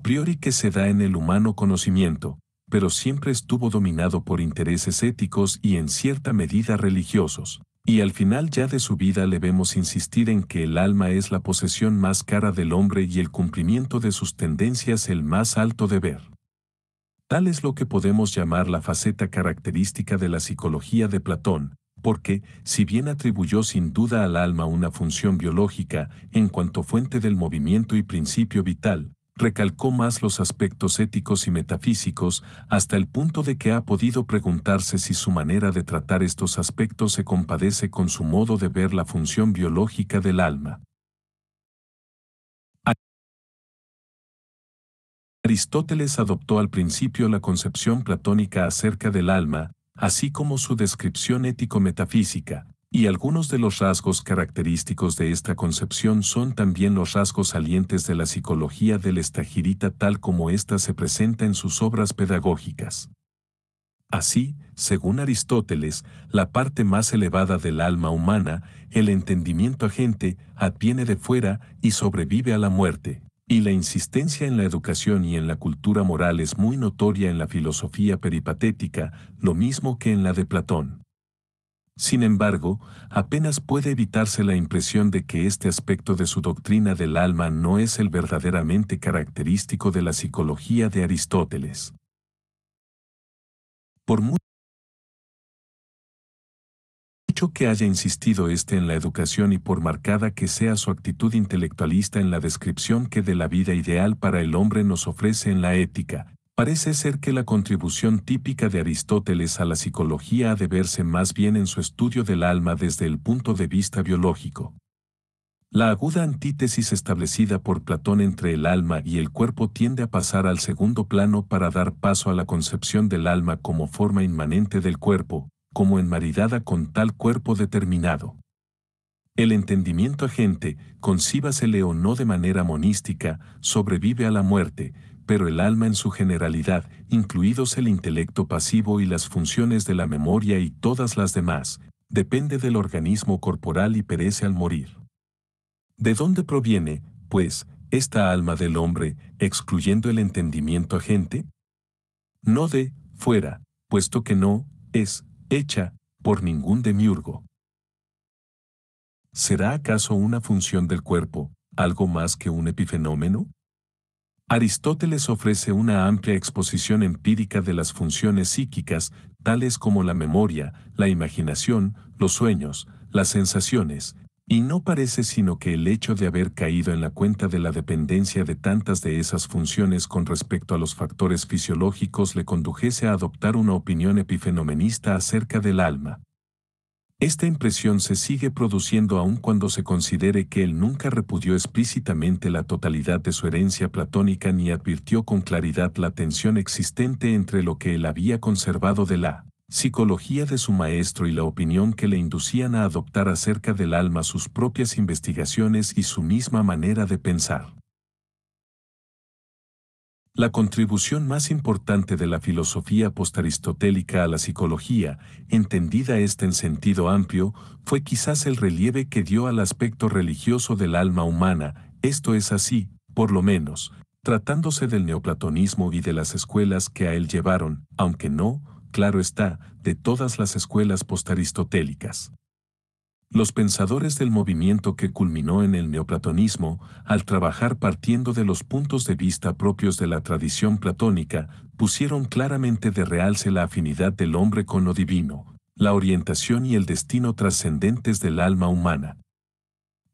S1: priori que se da en el humano conocimiento, pero siempre estuvo dominado por intereses éticos y en cierta medida religiosos. Y al final ya de su vida le vemos insistir en que el alma es la posesión más cara del hombre y el cumplimiento de sus tendencias el más alto deber. Tal es lo que podemos llamar la faceta característica de la psicología de Platón, porque, si bien atribuyó sin duda al alma una función biológica en cuanto fuente del movimiento y principio vital, recalcó más los aspectos éticos y metafísicos hasta el punto de que ha podido preguntarse si su manera de tratar estos aspectos se compadece con su modo de ver la función biológica del alma. Aristóteles adoptó al principio la concepción platónica acerca del alma, así como su descripción ético-metafísica, y algunos de los rasgos característicos de esta concepción son también los rasgos salientes de la psicología del estagirita tal como ésta se presenta en sus obras pedagógicas. Así, según Aristóteles, la parte más elevada del alma humana, el entendimiento agente, adviene de fuera y sobrevive a la muerte. Y la insistencia en la educación y en la cultura moral es muy notoria en la filosofía peripatética, lo mismo que en la de Platón. Sin embargo, apenas puede evitarse la impresión de que este aspecto de su doctrina del alma no es el verdaderamente característico de la psicología de Aristóteles. Por mucho que haya insistido en la educación y por marcada que sea su actitud intelectualista en la descripción que de la vida ideal para el hombre nos ofrece en la ética, parece ser que la contribución típica de Aristóteles a la psicología ha de verse más bien en su estudio del alma desde el punto de vista biológico. La aguda antítesis establecida por Platón entre el alma y el cuerpo tiende a pasar al segundo plano para dar paso a la concepción del alma como forma inmanente del cuerpo, como enmaridada con tal cuerpo determinado. El entendimiento agente, concíbasele o no de manera monística, sobrevive a la muerte, pero el alma en su generalidad, incluidos el intelecto pasivo y las funciones de la memoria y todas las demás, depende del organismo corporal y perece al morir. ¿De dónde proviene, pues, esta alma del hombre, excluyendo el entendimiento agente? No de fuera, puesto que no es hecha por ningún demiurgo. ¿Será acaso una función del cuerpo, algo más que un epifenómeno? Aristóteles ofrece una amplia exposición empírica de las funciones psíquicas, tales como la memoria, la imaginación, los sueños, las sensaciones, y no parece sino que el hecho de haber caído en la cuenta de la dependencia de tantas de esas funciones con respecto a los factores fisiológicos le condujese a adoptar una opinión epifenomenista acerca del alma. Esta impresión se sigue produciendo aun cuando se considere que él nunca repudió explícitamente la totalidad de su herencia platónica ni advirtió con claridad la tensión existente entre lo que él había conservado de la psicología de su maestro y la opinión que le inducían a adoptar acerca del alma sus propias investigaciones y su misma manera de pensar. La contribución más importante de la filosofía postaristotélica a la psicología, entendida esta en sentido amplio, fue quizás el relieve que dio al aspecto religioso del alma humana, esto es así, por lo menos, tratándose del neoplatonismo y de las escuelas que a él llevaron, aunque no, claro está, de todas las escuelas postaristotélicas. Los pensadores del movimiento que culminó en el neoplatonismo, al trabajar partiendo de los puntos de vista propios de la tradición platónica, pusieron claramente de realce la afinidad del hombre con lo divino, la orientación y el destino trascendentes del alma humana.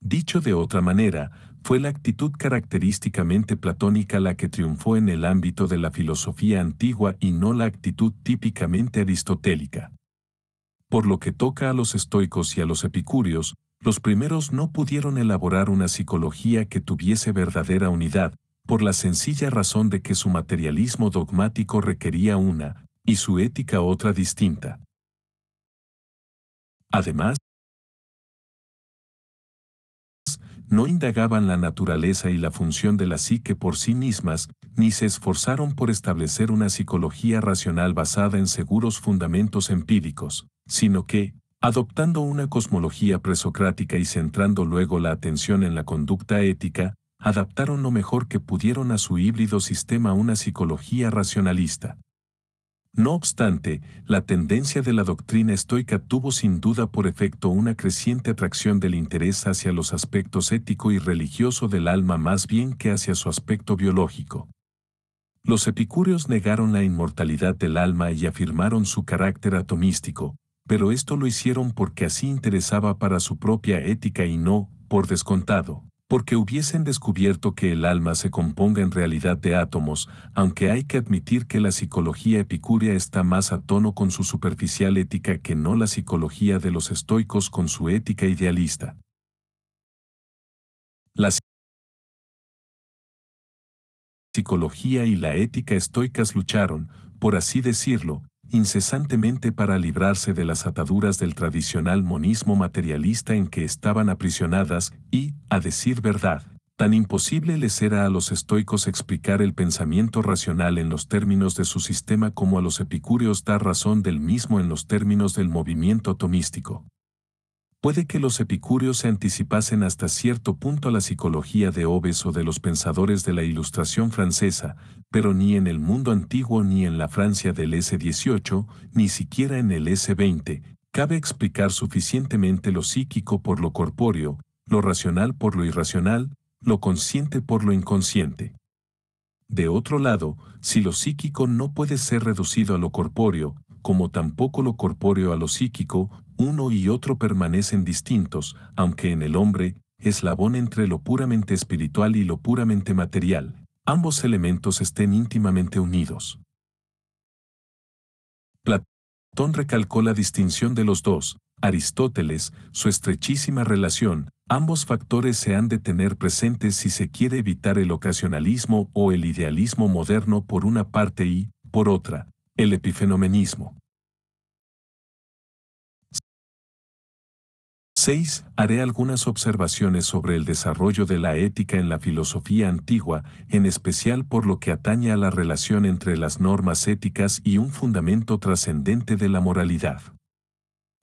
S1: Dicho de otra manera, fue la actitud característicamente platónica la que triunfó en el ámbito de la filosofía antigua y no la actitud típicamente aristotélica. Por lo que toca a los estoicos y a los epicúreos, los primeros no pudieron elaborar una psicología que tuviese verdadera unidad, por la sencilla razón de que su materialismo dogmático requería una, y su ética otra distinta. Además, no indagaban la naturaleza y la función de la psique por sí mismas, ni se esforzaron por establecer una psicología racional basada en seguros fundamentos empíricos, sino que, adoptando una cosmología presocrática y centrando luego la atención en la conducta ética, adaptaron lo mejor que pudieron a su híbrido sistema una psicología racionalista. No obstante, la tendencia de la doctrina estoica tuvo sin duda por efecto una creciente atracción del interés hacia los aspectos ético y religioso del alma más bien que hacia su aspecto biológico. Los epicúreos negaron la inmortalidad del alma y afirmaron su carácter atomístico, pero esto lo hicieron porque así interesaba para su propia ética y no, por descontado, porque hubiesen descubierto que el alma se componga en realidad de átomos, aunque hay que admitir que la psicología epicúrea está más a tono con su superficial ética que no la psicología de los estoicos con su ética idealista. La psicología y la ética estoicas lucharon, por así decirlo, incesantemente para librarse de las ataduras del tradicional monismo materialista en que estaban aprisionadas y, a decir verdad, tan imposible les era a los estoicos explicar el pensamiento racional en los términos de su sistema como a los epicúreos dar razón del mismo en los términos del movimiento atomístico. Puede que los epicúreos se anticipasen hasta cierto punto a la psicología de Hobbes o de los pensadores de la Ilustración francesa, pero ni en el mundo antiguo ni en la Francia del S-18, ni siquiera en el S-20, cabe explicar suficientemente lo psíquico por lo corpóreo, lo racional por lo irracional, lo consciente por lo inconsciente. De otro lado, si lo psíquico no puede ser reducido a lo corpóreo, como tampoco lo corpóreo a lo psíquico, uno y otro permanecen distintos, aunque en el hombre, eslabón entre lo puramente espiritual y lo puramente material, ambos elementos estén íntimamente unidos. Platón recalcó la distinción de los dos, Aristóteles, su estrechísima relación, ambos factores se han de tener presentes si se quiere evitar el ocasionalismo o el idealismo moderno por una parte y, por otra, el epifenomenismo. 6. Haré algunas observaciones sobre el desarrollo de la ética en la filosofía antigua, en especial por lo que atañe a la relación entre las normas éticas y un fundamento trascendente de la moralidad.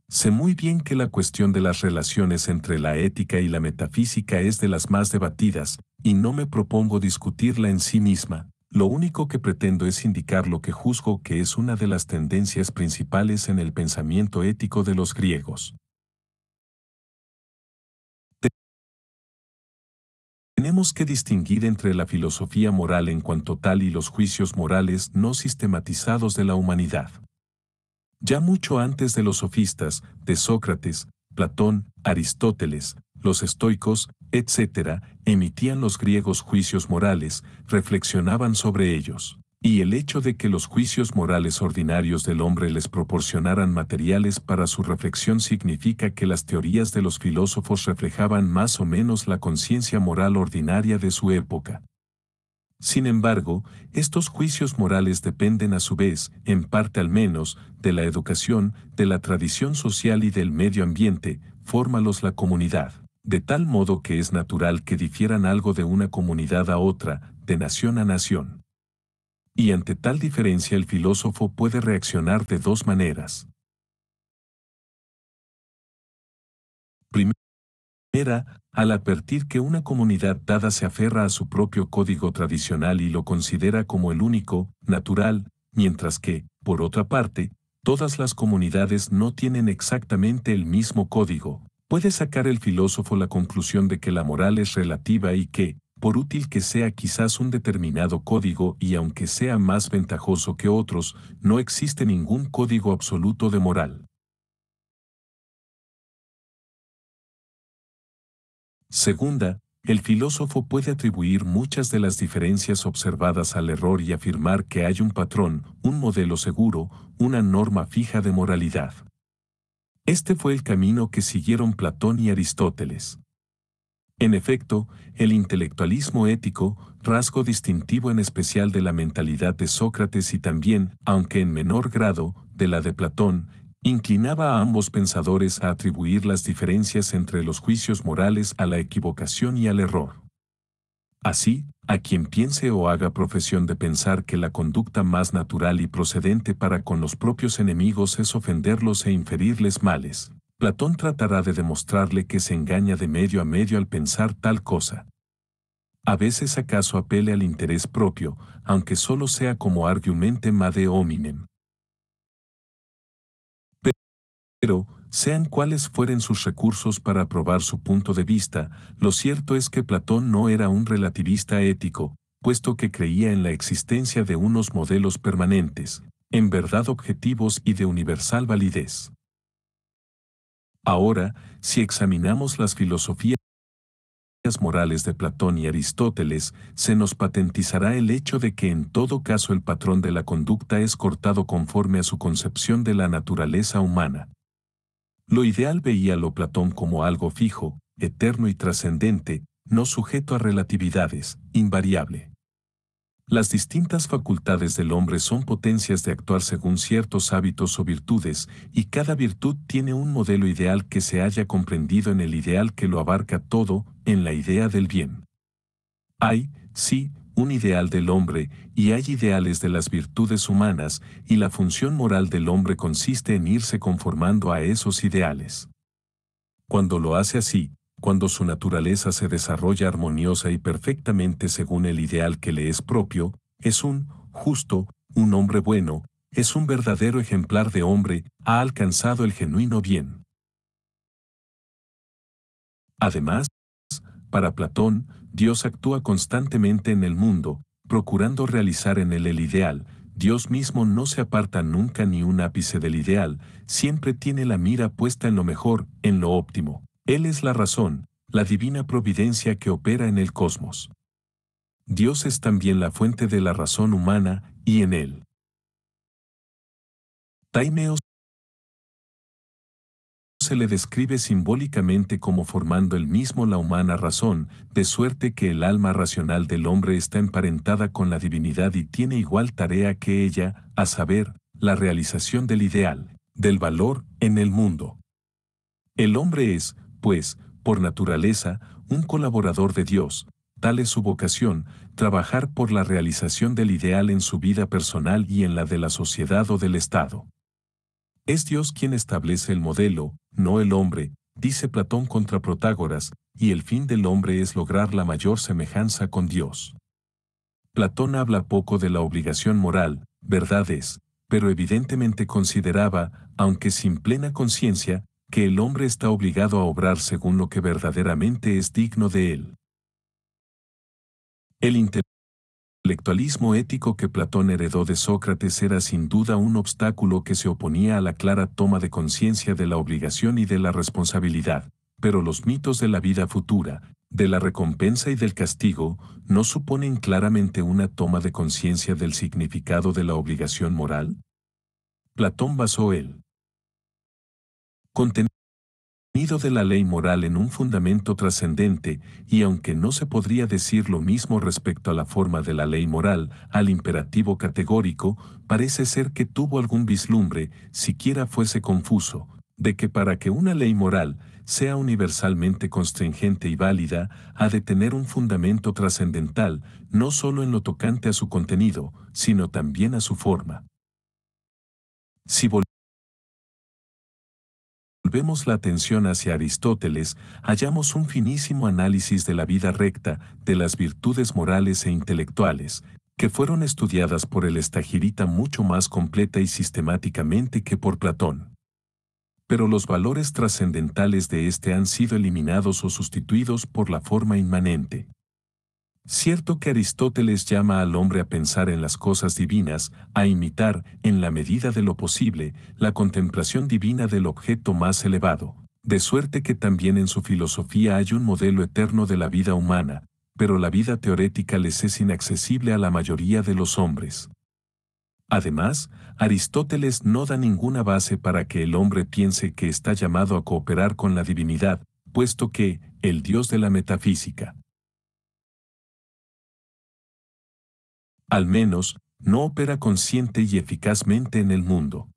S1: Sé muy bien que la cuestión de las relaciones entre la ética y la metafísica es de las más debatidas, y no me propongo discutirla en sí misma. Lo único que pretendo es indicar lo que juzgo que es una de las tendencias principales en el pensamiento ético de los griegos. Tenemos que distinguir entre la filosofía moral en cuanto tal y los juicios morales no sistematizados de la humanidad. Ya mucho antes de los sofistas, de Sócrates, Platón, Aristóteles, los estoicos, etc., emitían los griegos juicios morales, reflexionaban sobre ellos. Y el hecho de que los juicios morales ordinarios del hombre les proporcionaran materiales para su reflexión significa que las teorías de los filósofos reflejaban más o menos la conciencia moral ordinaria de su época. Sin embargo, estos juicios morales dependen a su vez, en parte al menos, de la educación, de la tradición social y del medio ambiente, fórmalos la comunidad, de tal modo que es natural que difieran algo de una comunidad a otra, de nación a nación. Y ante tal diferencia el filósofo puede reaccionar de dos maneras. Primera, al advertir que una comunidad dada se aferra a su propio código tradicional y lo considera como el único, natural, mientras que, por otra parte, todas las comunidades no tienen exactamente el mismo código, puede sacar el filósofo la conclusión de que la moral es relativa y que, por útil que sea quizás un determinado código y aunque sea más ventajoso que otros, no existe ningún código absoluto de moral. Segunda, el filósofo puede atribuir muchas de las diferencias observadas al error y afirmar que hay un patrón, un modelo seguro, una norma fija de moralidad. Este fue el camino que siguieron Platón y Aristóteles. En efecto, el intelectualismo ético, rasgo distintivo en especial de la mentalidad de Sócrates y también, aunque en menor grado, de la de Platón, inclinaba a ambos pensadores a atribuir las diferencias entre los juicios morales a la equivocación y al error. Así, a quien piense o haga profesión de pensar que la conducta más natural y procedente para con los propios enemigos es ofenderlos e inferirles males, Platón tratará de demostrarle que se engaña de medio a medio al pensar tal cosa. A veces acaso apele al interés propio, aunque solo sea como argumentem ad hominem. Pero, sean cuales fueren sus recursos para probar su punto de vista, lo cierto es que Platón no era un relativista ético, puesto que creía en la existencia de unos modelos permanentes, en verdad objetivos y de universal validez. Ahora, si examinamos las filosofías morales de Platón y Aristóteles, se nos patentizará el hecho de que en todo caso el patrón de la conducta es cortado conforme a su concepción de la naturaleza humana. Lo ideal veíalo Platón como algo fijo, eterno y trascendente, no sujeto a relatividades, invariable. Las distintas facultades del hombre son potencias de actuar según ciertos hábitos o virtudes, y cada virtud tiene un modelo ideal que se haya comprendido en el ideal que lo abarca todo, en la idea del bien. Hay, sí, un ideal del hombre, y hay ideales de las virtudes humanas, y la función moral del hombre consiste en irse conformando a esos ideales. Cuando lo hace así, cuando su naturaleza se desarrolla armoniosa y perfectamente según el ideal que le es propio, es un justo, un hombre bueno, es un verdadero ejemplar de hombre, ha alcanzado el genuino bien. Además, para Platón, Dios actúa constantemente en el mundo, procurando realizar en él el ideal. Dios mismo no se aparta nunca ni un ápice del ideal, siempre tiene la mira puesta en lo mejor, en lo óptimo. Él es la razón, la divina providencia que opera en el cosmos. Dios es también la fuente de la razón humana, y en él. Taimeo se le describe simbólicamente como formando él mismo la humana razón, de suerte que el alma racional del hombre está emparentada con la divinidad y tiene igual tarea que ella, a saber, la realización del ideal, del valor, en el mundo. El hombre es, pues, por naturaleza, un colaborador de Dios, tal es su vocación, trabajar por la realización del ideal en su vida personal y en la de la sociedad o del Estado. Es Dios quien establece el modelo, no el hombre, dice Platón contra Protágoras, y el fin del hombre es lograr la mayor semejanza con Dios. Platón habla poco de la obligación moral, verdad es, pero evidentemente consideraba, aunque sin plena conciencia, que el hombre está obligado a obrar según lo que verdaderamente es digno de él. El intelectualismo ético que Platón heredó de Sócrates era sin duda un obstáculo que se oponía a la clara toma de conciencia de la obligación y de la responsabilidad, pero los mitos de la vida futura, de la recompensa y del castigo, no suponen claramente una toma de conciencia del significado de la obligación moral. Platón basó el contenido de la ley moral en un fundamento trascendente, y aunque no se podría decir lo mismo respecto a la forma de la ley moral, al imperativo categórico, parece ser que tuvo algún vislumbre, siquiera fuese confuso, de que para que una ley moral sea universalmente constringente y válida, ha de tener un fundamento trascendental, no solo en lo tocante a su contenido, sino también a su forma. Si volvemos la atención hacia Aristóteles, hallamos un finísimo análisis de la vida recta, de las virtudes morales e intelectuales, que fueron estudiadas por el estagirita mucho más completa y sistemáticamente que por Platón. Pero los valores trascendentales de éste han sido eliminados o sustituidos por la forma inmanente. Cierto que Aristóteles llama al hombre a pensar en las cosas divinas, a imitar, en la medida de lo posible, la contemplación divina del objeto más elevado, de suerte que también en su filosofía hay un modelo eterno de la vida humana, pero la vida teorética les es inaccesible a la mayoría de los hombres. Además, Aristóteles no da ninguna base para que el hombre piense que está llamado a cooperar con la divinidad, puesto que, el Dios de la metafísica, al menos, no opera consciente y eficazmente en el mundo.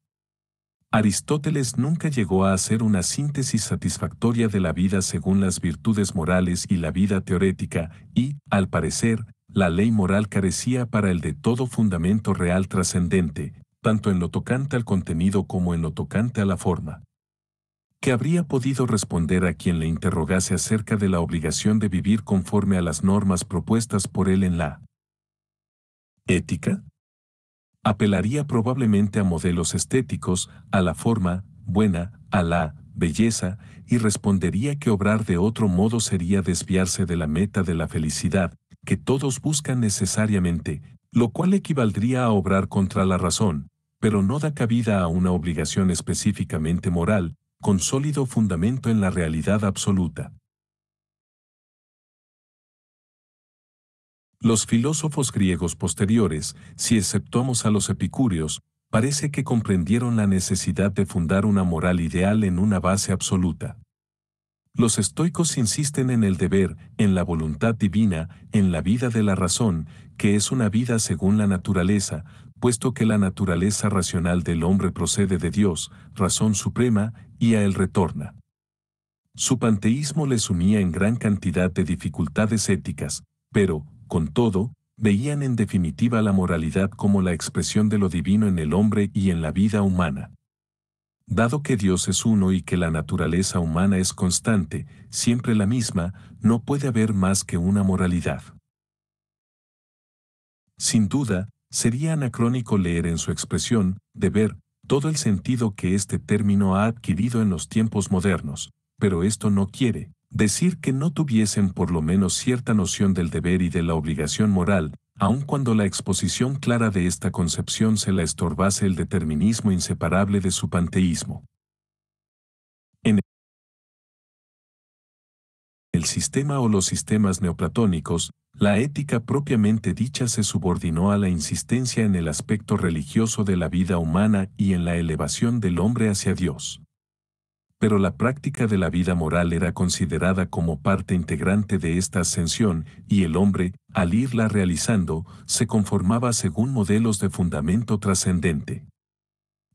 S1: Aristóteles nunca llegó a hacer una síntesis satisfactoria de la vida según las virtudes morales y la vida teorética, y, al parecer, la ley moral carecía para él de todo fundamento real trascendente, tanto en lo tocante al contenido como en lo tocante a la forma. ¿Qué habría podido responder a quien le interrogase acerca de la obligación de vivir conforme a las normas propuestas por él en la ética? Apelaría probablemente a modelos estéticos, a la forma buena, a la belleza, y respondería que obrar de otro modo sería desviarse de la meta de la felicidad, que todos buscan necesariamente, lo cual equivaldría a obrar contra la razón, pero no da cabida a una obligación específicamente moral, con sólido fundamento en la realidad absoluta. Los filósofos griegos posteriores, si exceptuamos a los epicúreos, parece que comprendieron la necesidad de fundar una moral ideal en una base absoluta. Los estoicos insisten en el deber, en la voluntad divina, en la vida de la razón, que es una vida según la naturaleza, puesto que la naturaleza racional del hombre procede de Dios, razón suprema, y a él retorna. Su panteísmo le sumía en gran cantidad de dificultades éticas, pero, con todo, veían en definitiva la moralidad como la expresión de lo divino en el hombre y en la vida humana. Dado que Dios es uno y que la naturaleza humana es constante, siempre la misma, no puede haber más que una moralidad. Sin duda, sería anacrónico leer en su expresión, deber, todo el sentido que este término ha adquirido en los tiempos modernos, pero esto no quiere decir que no tuviesen por lo menos cierta noción del deber y de la obligación moral, aun cuando la exposición clara de esta concepción se la estorbase el determinismo inseparable de su panteísmo. En el sistema o los sistemas neoplatónicos, la ética propiamente dicha se subordinó a la insistencia en el aspecto religioso de la vida humana y en la elevación del hombre hacia Dios. Pero la práctica de la vida moral era considerada como parte integrante de esta ascensión, y el hombre, al irla realizando, se conformaba según modelos de fundamento trascendente.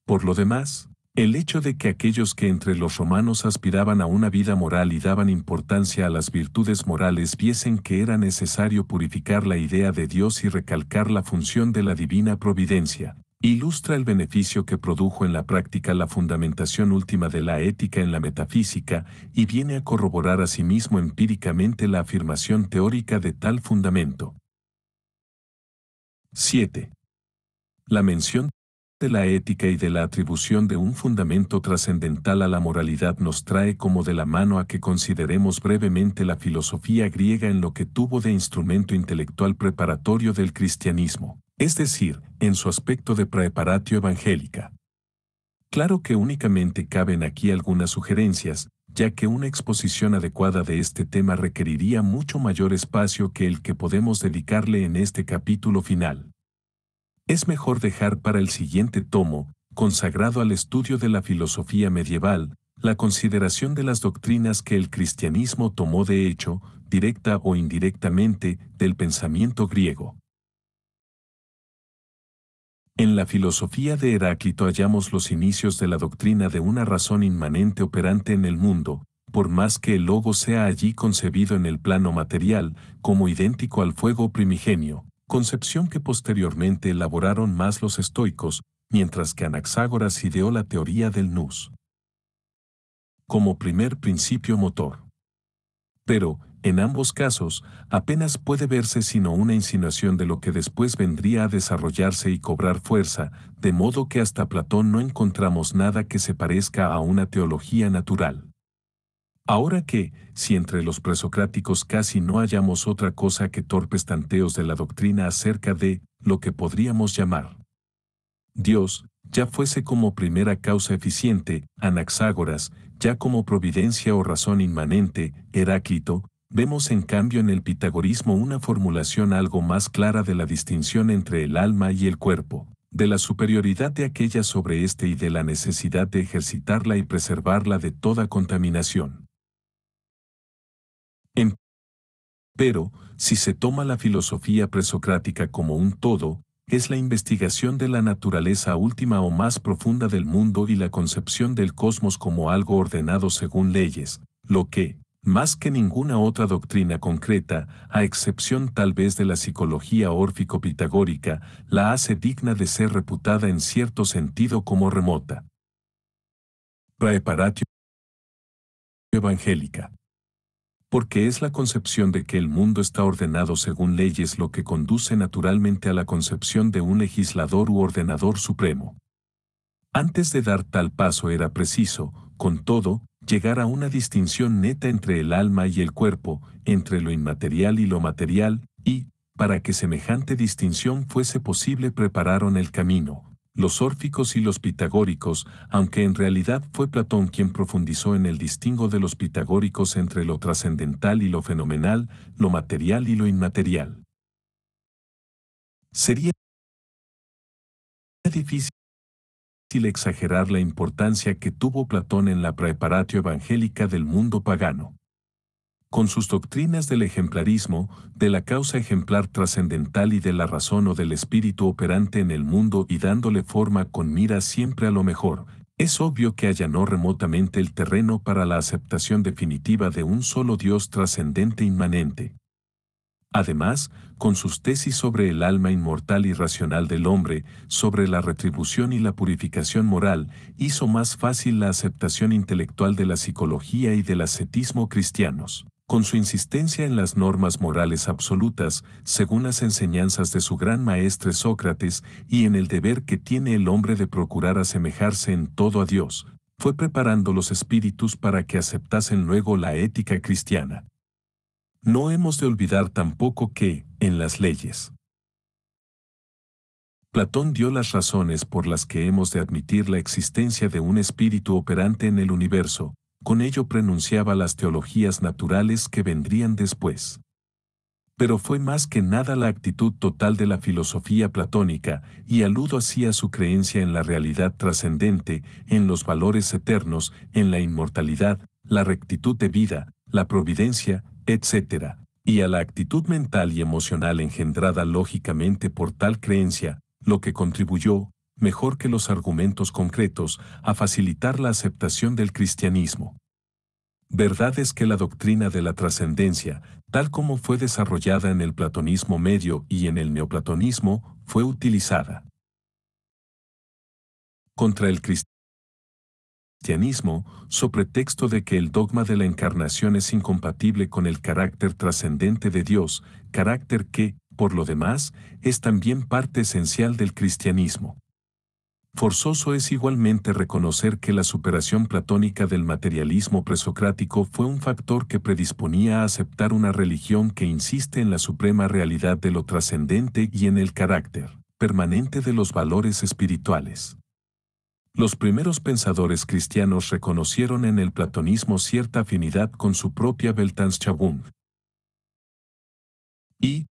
S1: Por lo demás, el hecho de que aquellos que entre los romanos aspiraban a una vida moral y daban importancia a las virtudes morales viesen que era necesario purificar la idea de Dios y recalcar la función de la divina providencia, ilustra el beneficio que produjo en la práctica la fundamentación última de la ética en la metafísica y viene a corroborar asimismo empíricamente la afirmación teórica de tal fundamento. 7. La mención de la ética y de la atribución de un fundamento trascendental a la moralidad nos trae como de la mano a que consideremos brevemente la filosofía griega en lo que tuvo de instrumento intelectual preparatorio del cristianismo, es decir, en su aspecto de preparatio evangélica. Claro que únicamente caben aquí algunas sugerencias, ya que una exposición adecuada de este tema requeriría mucho mayor espacio que el que podemos dedicarle en este capítulo final. Es mejor dejar para el siguiente tomo, consagrado al estudio de la filosofía medieval, la consideración de las doctrinas que el cristianismo tomó de hecho, directa o indirectamente, del pensamiento griego. En la filosofía de Heráclito hallamos los inicios de la doctrina de una razón inmanente operante en el mundo, por más que el logos sea allí concebido en el plano material, como idéntico al fuego primigenio, concepción que posteriormente elaboraron más los estoicos, mientras que Anaxágoras ideó la teoría del nous como primer principio motor. Pero, en ambos casos, apenas puede verse sino una insinuación de lo que después vendría a desarrollarse y cobrar fuerza, de modo que hasta Platón no encontramos nada que se parezca a una teología natural. Ahora que, si entre los presocráticos casi no hallamos otra cosa que torpes tanteos de la doctrina acerca de lo que podríamos llamar Dios, ya fuese como primera causa eficiente, Anaxágoras, ya como providencia o razón inmanente, Heráclito, vemos en cambio en el pitagorismo una formulación algo más clara de la distinción entre el alma y el cuerpo, de la superioridad de aquella sobre éste y de la necesidad de ejercitarla y preservarla de toda contaminación. Pero, si se toma la filosofía presocrática como un todo, es la investigación de la naturaleza última o más profunda del mundo y la concepción del cosmos como algo ordenado según leyes, lo que, más que ninguna otra doctrina concreta, a excepción tal vez de la psicología órfico-pitagórica, la hace digna de ser reputada en cierto sentido como remota. Praeparatio evangélica. Porque es la concepción de que el mundo está ordenado según leyes lo que conduce naturalmente a la concepción de un legislador u ordenador supremo. Antes de dar tal paso era preciso, con todo, llegar a una distinción neta entre el alma y el cuerpo, entre lo inmaterial y lo material, y, para que semejante distinción fuese posible, prepararon el camino, los órficos y los pitagóricos, aunque en realidad fue Platón quien profundizó en el distingo de los pitagóricos entre lo trascendental y lo fenomenal, lo material y lo inmaterial. Sería difícil exagerar la importancia que tuvo Platón en la preparatio evangélica del mundo pagano. Con sus doctrinas del ejemplarismo, de la causa ejemplar trascendental y de la razón o del espíritu operante en el mundo y dándole forma con mira siempre a lo mejor, es obvio que allanó remotamente el terreno para la aceptación definitiva de un solo Dios trascendente inmanente. Además, con sus tesis sobre el alma inmortal y racional del hombre, sobre la retribución y la purificación moral, hizo más fácil la aceptación intelectual de la psicología y del ascetismo cristianos. Con su insistencia en las normas morales absolutas, según las enseñanzas de su gran maestre Sócrates, y en el deber que tiene el hombre de procurar asemejarse en todo a Dios, fue preparando los espíritus para que aceptasen luego la ética cristiana. No hemos de olvidar tampoco que, en las leyes, Platón dio las razones por las que hemos de admitir la existencia de un espíritu operante en el universo, con ello prenunciaba las teologías naturales que vendrían después. Pero fue más que nada la actitud total de la filosofía platónica, y aludo así a su creencia en la realidad trascendente, en los valores eternos, en la inmortalidad, la rectitud de vida, la providencia, etc., y a la actitud mental y emocional engendrada lógicamente por tal creencia, lo que contribuyó, mejor que los argumentos concretos, a facilitar la aceptación del cristianismo. Verdad es que la doctrina de la trascendencia, tal como fue desarrollada en el platonismo medio y en el neoplatonismo, fue utilizada contra el cristianismo, so pretexto de que el dogma de la encarnación es incompatible con el carácter trascendente de Dios, carácter que, por lo demás, es también parte esencial del cristianismo. Forzoso es igualmente reconocer que la superación platónica del materialismo presocrático fue un factor que predisponía a aceptar una religión que insiste en la suprema realidad de lo trascendente y en el carácter permanente de los valores espirituales. Los primeros pensadores cristianos reconocieron en el platonismo cierta afinidad con su propia Weltanschauung. Y,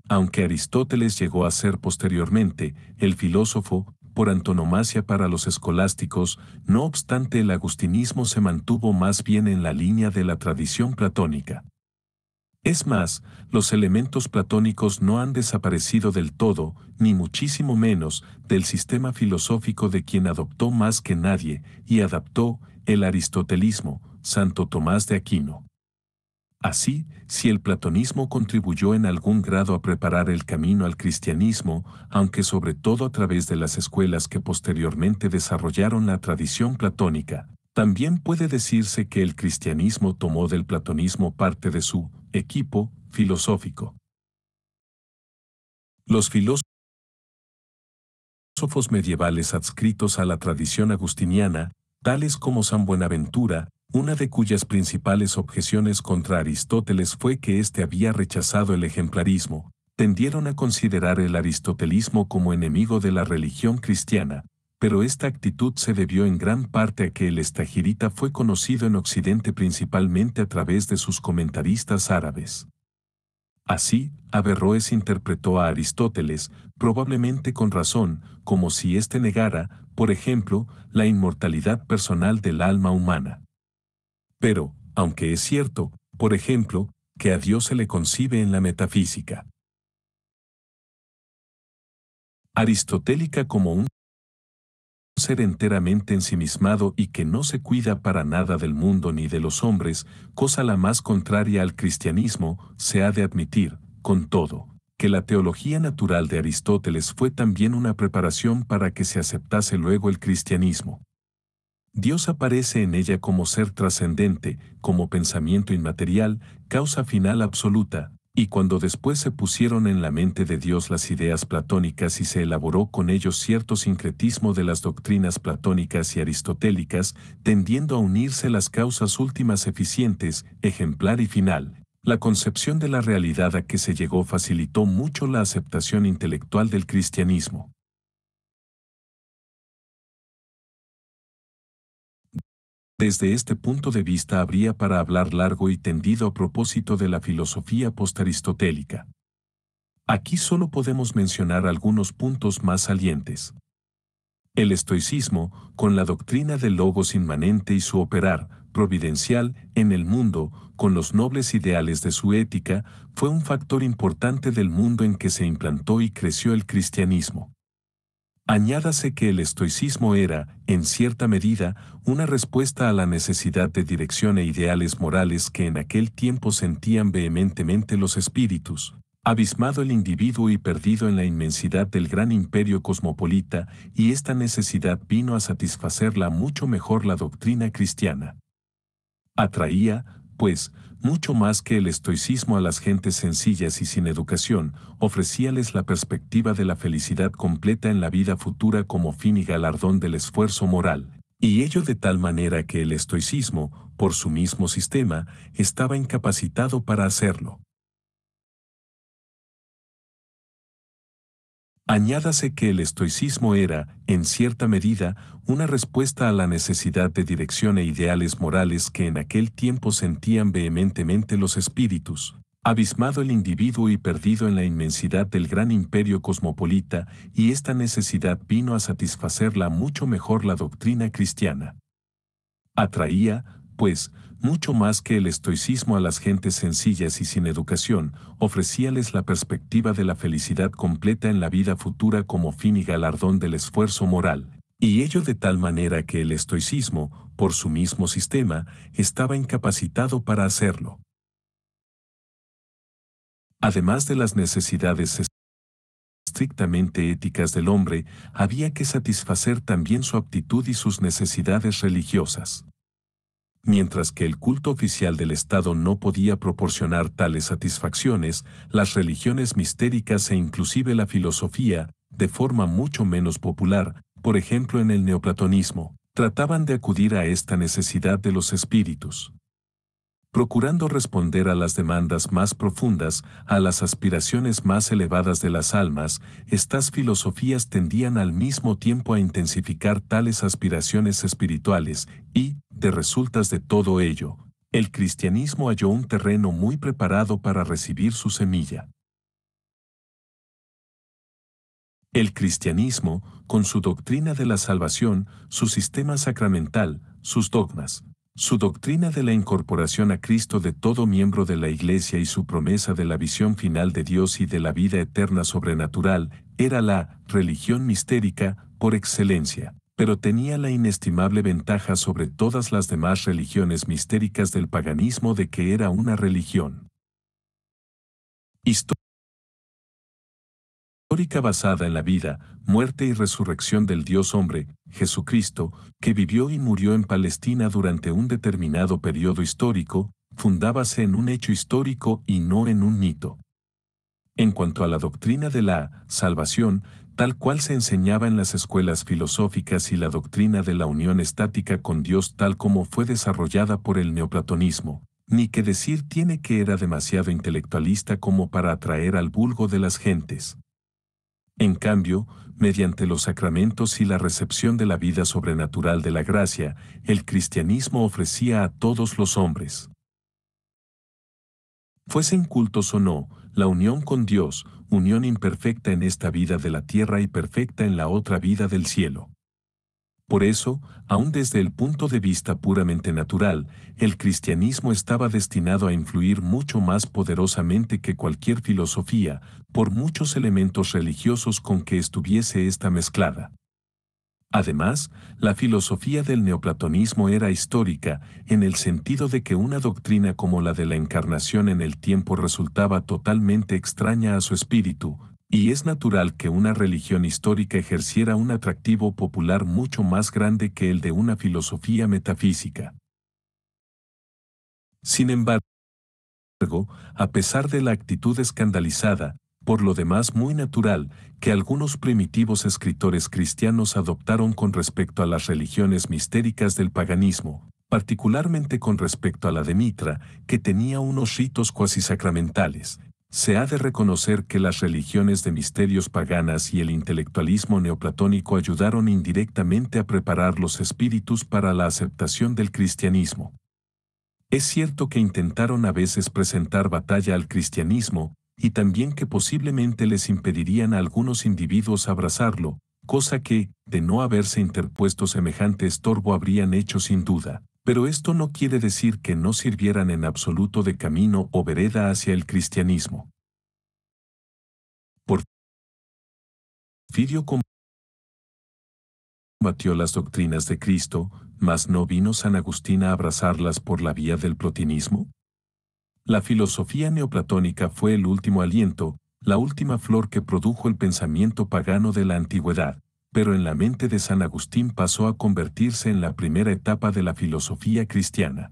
S1: aunque Aristóteles llegó a ser posteriormente el filósofo por antonomasia para los escolásticos, no obstante el agustinismo se mantuvo más bien en la línea de la tradición platónica. Es más, los elementos platónicos no han desaparecido del todo, ni muchísimo menos, del sistema filosófico de quien adoptó más que nadie, y adaptó, el aristotelismo, Santo Tomás de Aquino. Así, si el platonismo contribuyó en algún grado a preparar el camino al cristianismo, aunque sobre todo a través de las escuelas que posteriormente desarrollaron la tradición platónica, también puede decirse que el cristianismo tomó del platonismo parte de su equipo filosófico. Los filósofos medievales adscritos a la tradición agustiniana, tales como San Buenaventura, una de cuyas principales objeciones contra Aristóteles fue que éste había rechazado el ejemplarismo, tendieron a considerar el aristotelismo como enemigo de la religión cristiana, pero esta actitud se debió en gran parte a que el estagirita fue conocido en Occidente principalmente a través de sus comentaristas árabes. Así, Averroes interpretó a Aristóteles, probablemente con razón, como si éste negara, por ejemplo, la inmortalidad personal del alma humana. Pero, aunque es cierto, por ejemplo, que a Dios se le concibe en la metafísica aristotélica como un ser enteramente ensimismado y que no se cuida para nada del mundo ni de los hombres, cosa la más contraria al cristianismo, se ha de admitir, con todo, que la teología natural de Aristóteles fue también una preparación para que se aceptase luego el cristianismo. Dios aparece en ella como ser trascendente, como pensamiento inmaterial, causa final absoluta, y cuando después se pusieron en la mente de Dios las ideas platónicas y se elaboró con ellos cierto sincretismo de las doctrinas platónicas y aristotélicas, tendiendo a unirse las causas últimas eficientes, ejemplar y final, la concepción de la realidad a que se llegó facilitó mucho la aceptación intelectual del cristianismo. Desde este punto de vista habría para hablar largo y tendido a propósito de la filosofía postaristotélica. Aquí solo podemos mencionar algunos puntos más salientes. El estoicismo, con la doctrina del logos inmanente y su operar, providencial, en el mundo, con los nobles ideales de su ética, fue un factor importante del mundo en que se implantó y creció el cristianismo. Añádase que el estoicismo era, en cierta medida, una respuesta a la necesidad de dirección e ideales morales que en aquel tiempo sentían vehementemente los espíritus, abismado el individuo y perdido en la inmensidad del gran imperio cosmopolita, y esta necesidad vino a satisfacerla mucho mejor la doctrina cristiana. Atraía, pues, mucho más que el estoicismo a las gentes sencillas y sin educación, ofrecíales la perspectiva de la felicidad completa en la vida futura como fin y galardón del esfuerzo moral, y ello de tal manera que el estoicismo, por su mismo sistema, estaba incapacitado para hacerlo. Añádase que el estoicismo era, en cierta medida, una respuesta a la necesidad de dirección e ideales morales que en aquel tiempo sentían vehementemente los espíritus, abismado el individuo y perdido en la inmensidad del gran imperio cosmopolita, y esta necesidad vino a satisfacerla mucho mejor la doctrina cristiana. Atraía, pues, mucho más que el estoicismo a las gentes sencillas y sin educación, ofrecíales la perspectiva de la felicidad completa en la vida futura como fin y galardón del esfuerzo moral, y ello de tal manera que el estoicismo, por su mismo sistema, estaba incapacitado para hacerlo. Además de las necesidades estrictamente éticas del hombre, había que satisfacer también su aptitud y sus necesidades religiosas. Mientras que el culto oficial del Estado no podía proporcionar tales satisfacciones, las religiones mistéricas e inclusive la filosofía, de forma mucho menos popular, por ejemplo en el neoplatonismo, trataban de acudir a esta necesidad de los espíritus. Procurando responder a las demandas más profundas, a las aspiraciones más elevadas de las almas, estas filosofías tendían al mismo tiempo a intensificar tales aspiraciones espirituales y, de resultas de todo ello, el cristianismo halló un terreno muy preparado para recibir su semilla. El cristianismo, con su doctrina de la salvación, su sistema sacramental, sus dogmas, su doctrina de la incorporación a Cristo de todo miembro de la Iglesia y su promesa de la visión final de Dios y de la vida eterna sobrenatural, era la religión mistérica por excelencia, pero tenía la inestimable ventaja sobre todas las demás religiones mistéricas del paganismo de que era una religión histórica basada en la vida, muerte y resurrección del Dios hombre, Jesucristo, que vivió y murió en Palestina durante un determinado periodo histórico, fundábase en un hecho histórico y no en un mito. En cuanto a la doctrina de la salvación, tal cual se enseñaba en las escuelas filosóficas y la doctrina de la unión estática con Dios tal como fue desarrollada por el neoplatonismo, ni que decir tiene que era demasiado intelectualista como para atraer al vulgo de las gentes. En cambio, mediante los sacramentos y la recepción de la vida sobrenatural de la gracia, el cristianismo ofrecía a todos los hombres, fuesen cultos o no, la unión con Dios, unión imperfecta en esta vida de la tierra y perfecta en la otra vida del cielo. Por eso, aun desde el punto de vista puramente natural, el cristianismo estaba destinado a influir mucho más poderosamente que cualquier filosofía, por muchos elementos religiosos con que estuviese esta mezclada. Además, la filosofía del neoplatonismo era histórica, en el sentido de que una doctrina como la de la encarnación en el tiempo resultaba totalmente extraña a su espíritu, Y es natural que una religión histórica ejerciera un atractivo popular mucho más grande que el de una filosofía metafísica. Sin embargo, a pesar de la actitud escandalizada, por lo demás muy natural, que algunos primitivos escritores cristianos adoptaron con respecto a las religiones mistéricas del paganismo, particularmente con respecto a la de Mitra, que tenía unos ritos cuasi sacramentales, se ha de reconocer que las religiones de misterios paganas y el intelectualismo neoplatónico ayudaron indirectamente a preparar los espíritus para la aceptación del cristianismo. Es cierto que intentaron a veces presentar batalla al cristianismo, y también que posiblemente les impedirían a algunos individuos abrazarlo, cosa que, de no haberse interpuesto semejante estorbo habrían hecho sin duda. Pero esto no quiere decir que no sirvieran en absoluto de camino o vereda hacia el cristianismo. Porfirio combatió las doctrinas de Cristo, mas ¿no vino San Agustín a abrazarlas por la vía del plotinismo? La filosofía neoplatónica fue el último aliento, la última flor que produjo el pensamiento pagano de la antigüedad, pero en la mente de San Agustín pasó a convertirse en la primera etapa de la filosofía cristiana.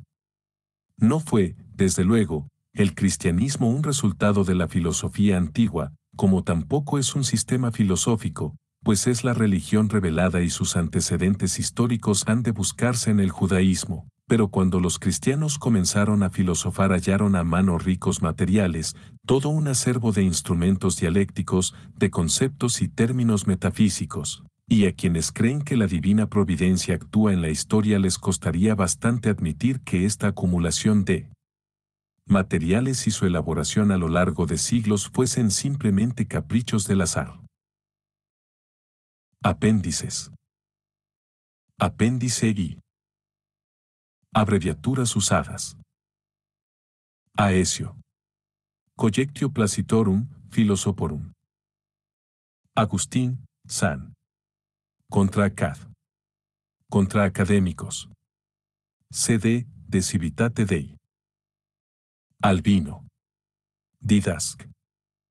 S1: No fue, desde luego, el cristianismo un resultado de la filosofía antigua, como tampoco es un sistema filosófico, pues es la religión revelada y sus antecedentes históricos han de buscarse en el judaísmo. Pero cuando los cristianos comenzaron a filosofar hallaron a mano ricos materiales, todo un acervo de instrumentos dialécticos, de conceptos y términos metafísicos. Y a quienes creen que la divina providencia actúa en la historia les costaría bastante admitir que esta acumulación de materiales y su elaboración a lo largo de siglos fuesen simplemente caprichos del azar. Apéndices. Apéndice I. Abreviaturas usadas. Aesio. Collectio Placitorum, Philosoporum. Agustín, San. Contra Acad. Contra Académicos. CD, de Civitate Dei. Albino. Didask.